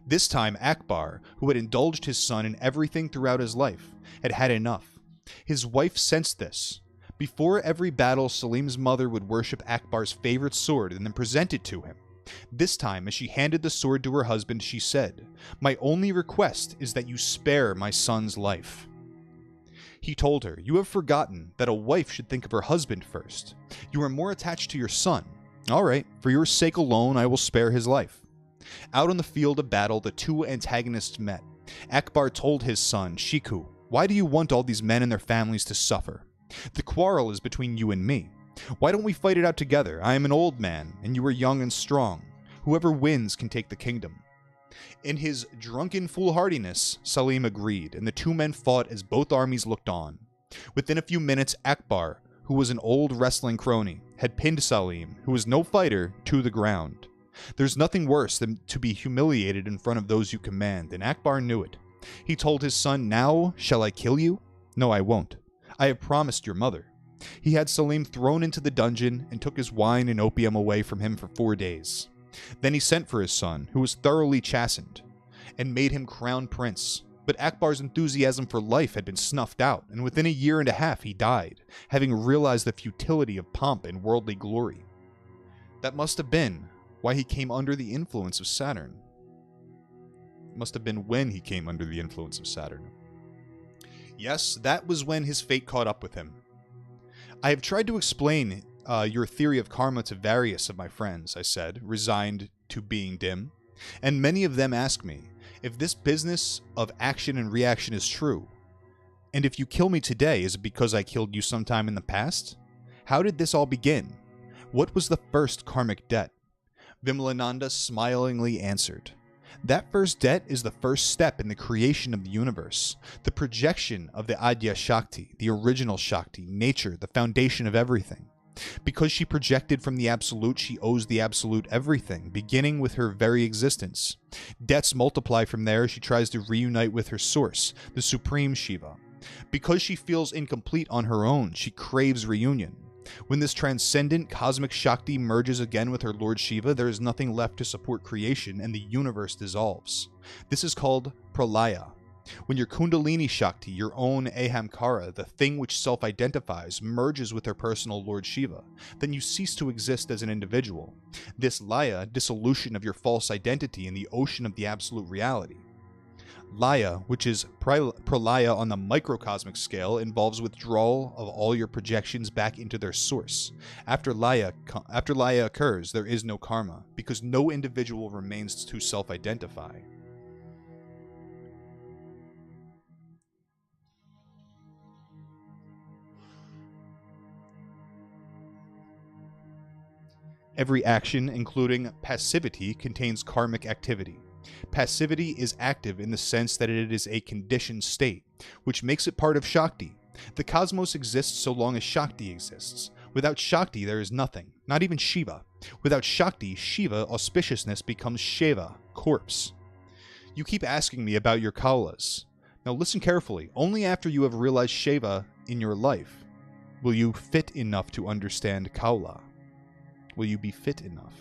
This time, Akbar, who had indulged his son in everything throughout his life, had had enough. His wife sensed this. Before every battle, Salim's mother would worship Akbar's favorite sword and then present it to him. This time, as she handed the sword to her husband, she said, "My only request is that you spare my son's life." He told her, "You have forgotten that a wife should think of her husband first. You are more attached to your son. All right, for your sake alone, I will spare his life." Out on the field of battle, the two antagonists met. Akbar told his son, "Shiku, why do you want all these men and their families to suffer? The quarrel is between you and me. Why don't we fight it out together? I am an old man, and you are young and strong. Whoever wins can take the kingdom." In his drunken foolhardiness, Salim agreed, and the two men fought as both armies looked on. Within a few minutes, Akbar, who was an old wrestling crony, had pinned Salim, who was no fighter, to the ground. There's nothing worse than to be humiliated in front of those you command, and Akbar knew it. He told his son, "Now shall I kill you? No, I won't. I have promised your mother." He had Salim thrown into the dungeon and took his wine and opium away from him for 4 days. Then he sent for his son, who was thoroughly chastened, and made him crown prince. But Akbar's enthusiasm for life had been snuffed out, and within a year and a half he died, having realized the futility of pomp and worldly glory. That must have been why he came under the influence of Saturn. It must have been when he came under the influence of Saturn. Yes, that was when his fate caught up with him. I have tried to explain your theory of karma to various of my friends, I said, resigned to being dim, and many of them ask me, if this business of action and reaction is true, and if you kill me today, is it because I killed you sometime in the past? How did this all begin? What was the first karmic debt? Vimalananda smilingly answered, that first debt is the first step in the creation of the universe, the projection of the Adya Shakti, the original Shakti, nature, the foundation of everything. Because she projected from the Absolute, she owes the Absolute everything, beginning with her very existence. Debts multiply from there as she tries to reunite with her source, the Supreme Shiva. Because she feels incomplete on her own, she craves reunion. When this transcendent cosmic Shakti merges again with her Lord Shiva, there is nothing left to support creation and the universe dissolves. This is called Pralaya. When your Kundalini Shakti, your own Ahamkara, the thing which self-identifies, merges with her personal Lord Shiva, then you cease to exist as an individual. This Laya, dissolution of your false identity in the ocean of the absolute reality. Laya, which is Pralaya on the microcosmic scale, involves withdrawal of all your projections back into their source. After Laya occurs, there is no karma, because no individual remains to self-identify. Every action, including passivity, contains karmic activity. Passivity is active in the sense that it is a conditioned state, which makes it part of Shakti. The cosmos exists so long as Shakti exists. Without Shakti, there is nothing, not even Shiva. Without Shakti, Shiva, auspiciousness, becomes Sheva, corpse. You keep asking me about your kaulas. Now listen carefully. Only after you have realized Sheva in your life will you fit enough to understand kaula. Will you be fit enough?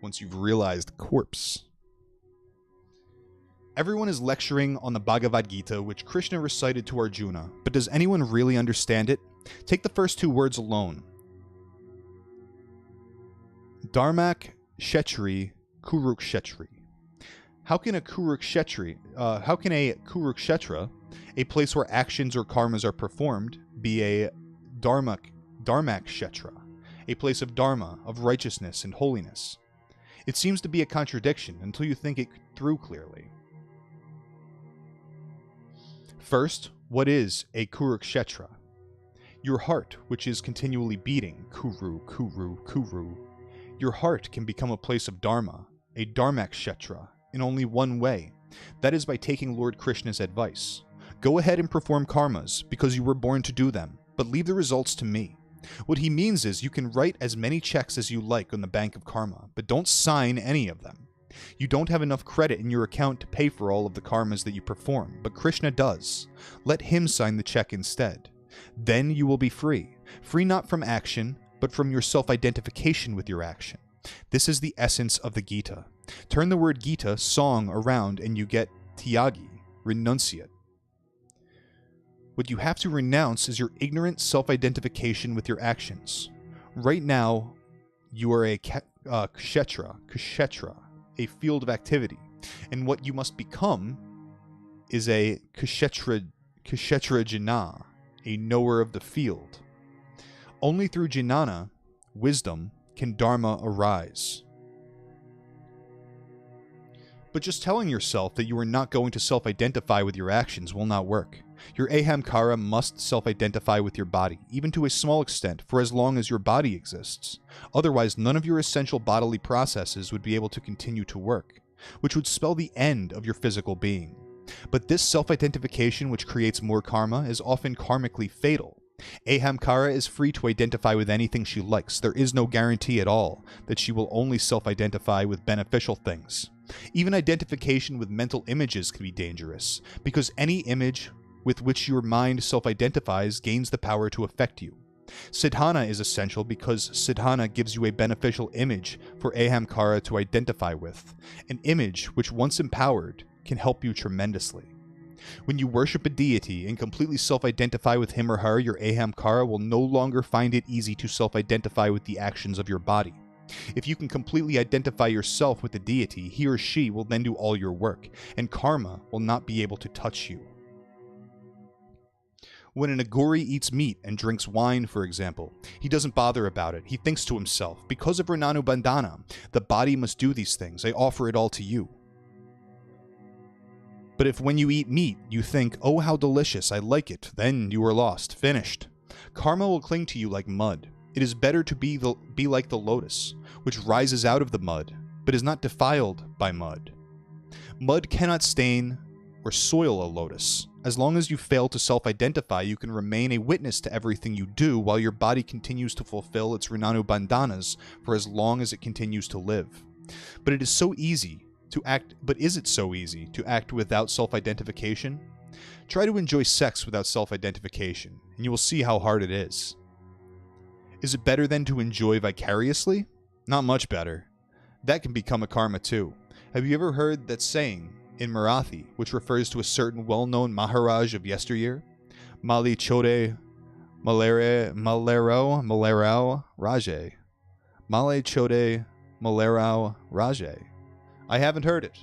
Once you've realized corpse. Everyone is lecturing on the Bhagavad Gita, which Krishna recited to Arjuna, but does anyone really understand it? Take the first two words alone. Dharmak Kshetri Kurukshetri. How can a Kurukshetra, a place where actions or karmas are performed, be a Dharmak Kshetra, a place of dharma, of righteousness and holiness? It seems to be a contradiction until you think it through clearly. First, what is a Kurukshetra? Your heart, which is continually beating, Kuru, Kuru, Kuru. Your heart can become a place of dharma, a Dharmakshetra, in only one way. That is by taking Lord Krishna's advice. Go ahead and perform karmas, because you were born to do them, but leave the results to me. What he means is you can write as many checks as you like on the bank of karma, but don't sign any of them. You don't have enough credit in your account to pay for all of the karmas that you perform, but Krishna does. Let him sign the check instead. Then you will be free. Free not from action, but from your self-identification with your action. This is the essence of the Gita. Turn the word Gita, song, around and you get Tyagi, renunciate. What you have to renounce is your ignorant self-identification with your actions. Right now, you are a kshetra, a field of activity, and what you must become is a kshetra jnana, a knower of the field. Only through jnana, wisdom, can dharma arise. But just telling yourself that you are not going to self-identify with your actions will not work. Your ahamkara must self-identify with your body, even to a small extent, for as long as your body exists. Otherwise, none of your essential bodily processes would be able to continue to work, which would spell the end of your physical being. But this self-identification, which creates more karma, is often karmically fatal. Ahamkara is free to identify with anything she likes. There is no guarantee at all that she will only self-identify with beneficial things. Even identification with mental images can be dangerous, because any image with which your mind self-identifies gains the power to affect you. Siddhana is essential because Siddhana gives you a beneficial image for Ahamkara to identify with. An image which, once empowered, can help you tremendously. When you worship a deity and completely self-identify with him or her, your AGHORA will no longer find it easy to self-identify with the actions of your body. If you can completely identify yourself with the deity, he or she will then do all your work, and karma will not be able to touch you. When an AGHORA eats meat and drinks wine, for example, he doesn't bother about it. He thinks to himself, because of Rinanu Bandhana, the body must do these things. I offer it all to you. But if when you eat meat, you think, oh, how delicious, I like it, then you are lost, finished. Karma will cling to you like mud. It is better to be like the lotus, which rises out of the mud, but is not defiled by mud. Mud cannot stain or soil a lotus. As long as you fail to self-identify, you can remain a witness to everything you do while your body continues to fulfill its Rinanu Bandhanas for as long as it continues to live. But is it so easy to act without self-identification? Try to enjoy sex without self-identification, and you will see how hard it is. Is it better than to enjoy vicariously? Not much better. That can become a karma too. Have you ever heard that saying in Marathi, which refers to a certain well-known Maharaj of yesteryear? Mali chode malerao raje. Male chode malerao raje. I haven't heard it.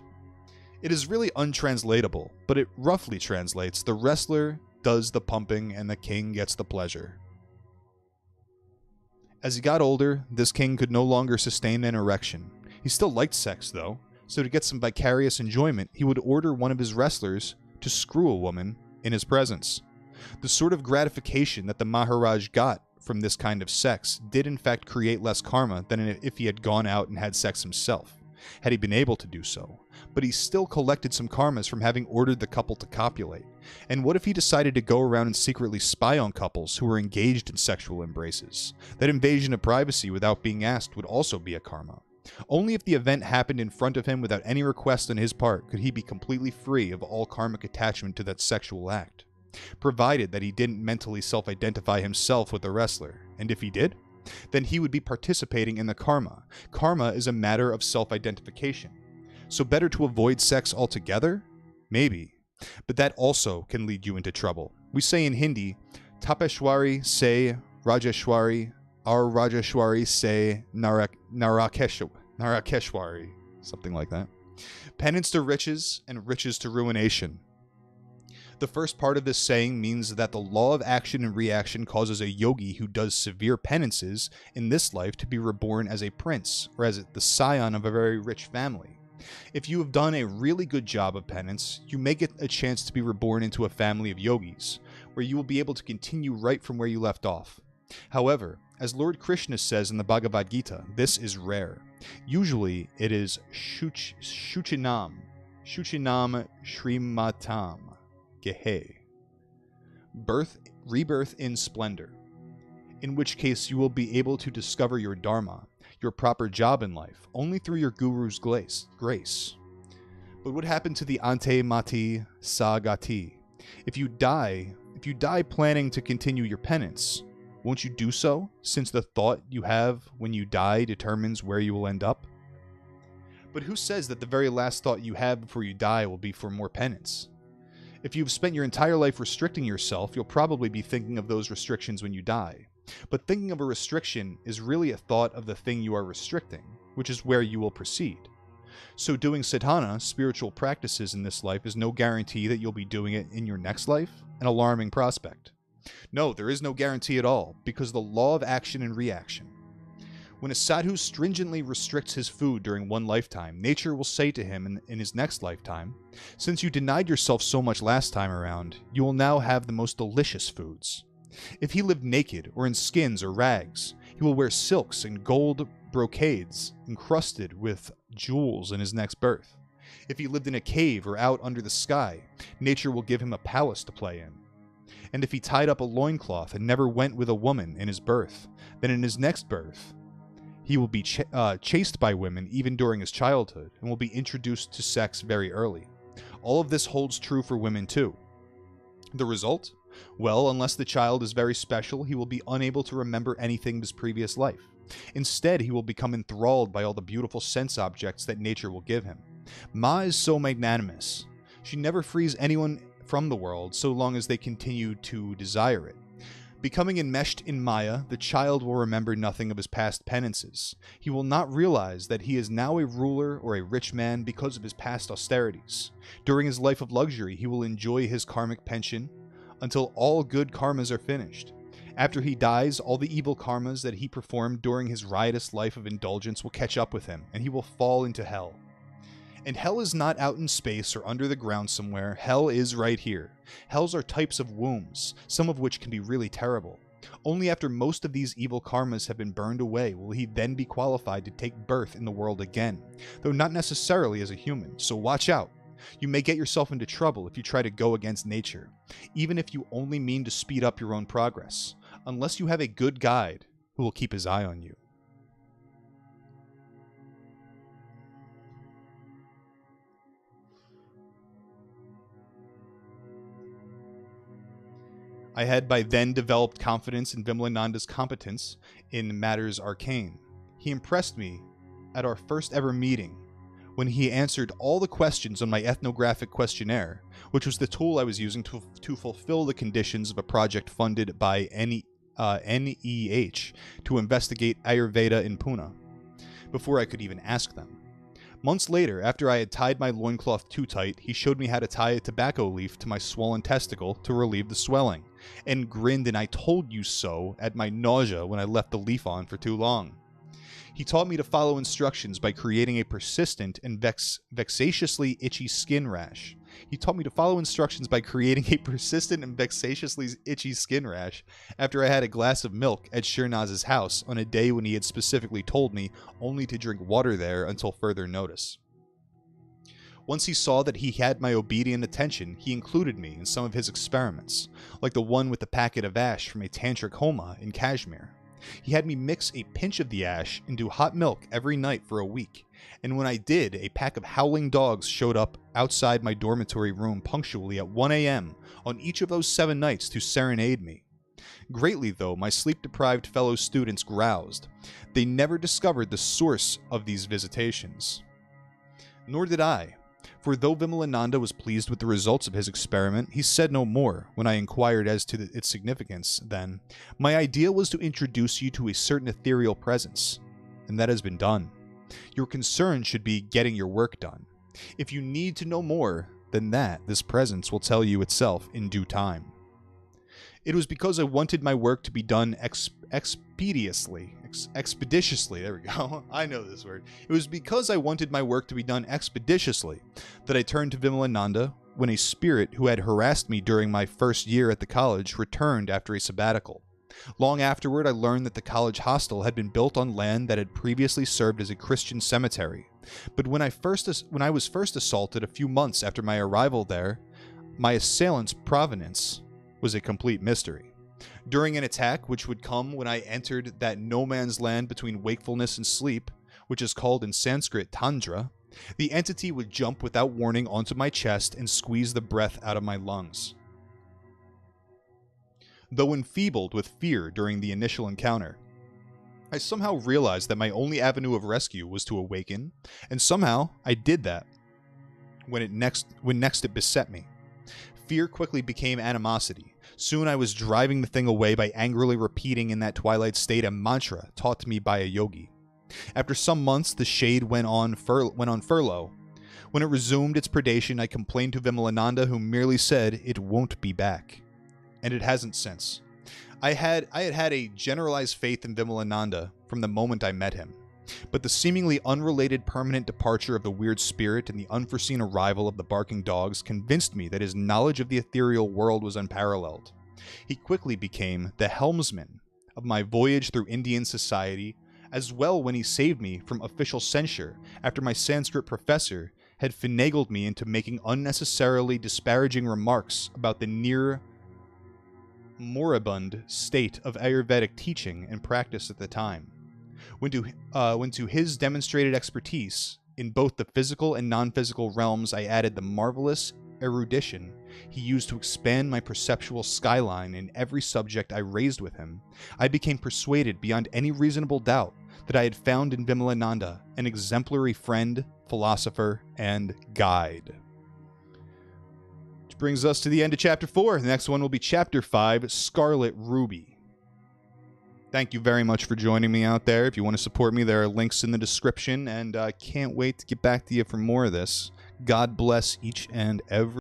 It is really untranslatable, but it roughly translates, the wrestler does the pumping and the king gets the pleasure. As he got older, this king could no longer sustain an erection. He still liked sex, though, so to get some vicarious enjoyment, he would order one of his wrestlers to screw a woman in his presence. The sort of gratification that the Maharaj got from this kind of sex did in fact create less karma than if he had gone out and had sex himself, had he been able to do so. But he still collected some karmas from having ordered the couple to copulate. And what if he decided to go around and secretly spy on couples who were engaged in sexual embraces? That invasion of privacy without being asked would also be a karma. Only if the event happened in front of him without any request on his part could he be completely free of all karmic attachment to that sexual act, provided that he didn't mentally self-identify himself with the wrestler. And if he did, then he would be participating in the karma. Karma is a matter of self-identification. So better to avoid sex altogether? Maybe. But that also can lead you into trouble. We say in Hindi, Tapeshwari se Rajeshwari, our Rajeshwari se Narakeshwari, something like that. Penance to riches and riches to ruination. The first part of this saying means that the law of action and reaction causes a yogi who does severe penances in this life to be reborn as a prince, or as the scion of a very rich family. If you have done a really good job of penance, you may get a chance to be reborn into a family of yogis, where you will be able to continue right from where you left off. However, as Lord Krishna says in the Bhagavad Gita, this is rare. Usually, it is Shuchinam Shrimatam Gehe. Rebirth in splendor. In which case you will be able to discover your dharma, your proper job in life, only through your guru's grace. But what happened to the ante mati sagati? If you die planning to continue your penance, won't you do so, since the thought you have when you die determines where you will end up? But who says that the very last thought you have before you die will be for more penance? If you've spent your entire life restricting yourself, you'll probably be thinking of those restrictions when you die. But thinking of a restriction is really a thought of the thing you are restricting, which is where you will proceed. So doing sadhana, spiritual practices in this life, is no guarantee that you'll be doing it in your next life, an alarming prospect. No, there is no guarantee at all, because the law of action and reaction. When a sadhu stringently restricts his food during one lifetime, nature will say to him in his next lifetime, since you denied yourself so much last time around, you will now have the most delicious foods. If he lived naked or in skins or rags, he will wear silks and gold brocades encrusted with jewels in his next birth. If he lived in a cave or out under the sky, nature will give him a palace to play in. And if he tied up a loincloth and never went with a woman in his birth, then in his next birth, he will be chased by women even during his childhood and will be introduced to sex very early. All of this holds true for women too. The result? Well, unless the child is very special, he will be unable to remember anything of his previous life. Instead, he will become enthralled by all the beautiful sense objects that nature will give him. Ma is so magnanimous She never frees anyone from the world so long as they continue to desire it. Becoming enmeshed in Maya, the child will remember nothing of his past penances. He will not realize that he is now a ruler or a rich man because of his past austerities. During his life of luxury, he will enjoy his karmic pension until all good karmas are finished. After he dies, all the evil karmas that he performed during his riotous life of indulgence will catch up with him, and he will fall into hell. And hell is not out in space or under the ground somewhere. Hell is right here. Hells are types of wombs, some of which can be really terrible. Only after most of these evil karmas have been burned away will he then be qualified to take birth in the world again, though not necessarily as a human, so watch out. You may get yourself into trouble if you try to go against nature, even if you only mean to speed up your own progress, unless you have a good guide who will keep his eye on you. I had by then developed confidence in Vimalananda's competence in matters arcane. He impressed me at our first ever meeting when he answered all the questions on my ethnographic questionnaire, which was the tool I was using to fulfill the conditions of a project funded by NEH to investigate Ayurveda in Pune, before I could even ask them. Months later, after I had tied my loincloth too tight, he showed me how to tie a tobacco leaf to my swollen testicle to relieve the swelling, and grinned an "I told you so" at my nausea when I left the leaf on for too long. He taught me to follow instructions by creating a persistent and vexatiously itchy skin rash. After I had a glass of milk at Shirnaz's house on a day when he had specifically told me only to drink water there until further notice. Once he saw that he had my obedient attention, he included me in some of his experiments, like the one with the packet of ash from a tantric homa in Kashmir. He had me mix a pinch of the ash into hot milk every night for a week, and when I did, a pack of howling dogs showed up outside my dormitory room punctually at 1 a.m. on each of those 7 nights to serenade me. Greatly, though, my sleep-deprived fellow students groused. They never discovered the source of these visitations. Nor did I, for though Vimalananda was pleased with the results of his experiment, he said no more when I inquired as to its significance. Then, my idea was to introduce you to a certain ethereal presence, and that has been done. Your concern should be getting your work done. If you need to know more than that, this presence will tell you itself in due time. It was because I wanted my work to be done expeditiously. There we go. I know this word. It was because I wanted my work to be done expeditiously that I turned to Vimalananda when a spirit who had harassed me during my first year at the college returned after a sabbatical. Long afterward, I learned that the college hostel had been built on land that had previously served as a Christian cemetery. But when I was first assaulted a few months after my arrival there, my assailant's provenance was a complete mystery. During an attack which would come when I entered that no man's land between wakefulness and sleep, which is called in Sanskrit Tandra, the entity would jump without warning onto my chest and squeeze the breath out of my lungs. Though enfeebled with fear during the initial encounter, I somehow realized that my only avenue of rescue was to awaken, and somehow I did that when next it beset me. Fear quickly became animosity. Soon I was driving the thing away by angrily repeating in that twilight state a mantra taught to me by a yogi. After some months, the shade went on furlough. When it resumed its predation, I complained to Vimalananda, who merely said it won't be back. And it hasn't since. I had a generalized faith in Vimalananda from the moment I met him. But the seemingly unrelated permanent departure of the weird spirit and the unforeseen arrival of the barking dogs convinced me that his knowledge of the ethereal world was unparalleled. He quickly became the helmsman of my voyage through Indian society, as well when he saved me from official censure after my Sanskrit professor had finagled me into making unnecessarily disparaging remarks about the near moribund state of Ayurvedic teaching and practice at the time. When to his demonstrated expertise in both the physical and non-physical realms I added the marvelous erudition he used to expand my perceptual skyline in every subject I raised with him, I became persuaded beyond any reasonable doubt that I had found in Vimalananda an exemplary friend, philosopher, and guide. brings us to the end of Chapter 4. The next one will be Chapter 5, Scarlet Ruby. Thank you very much for joining me out there. If you want to support me, there are links in the description, and I can't wait to get back to you for more of this. God bless each and every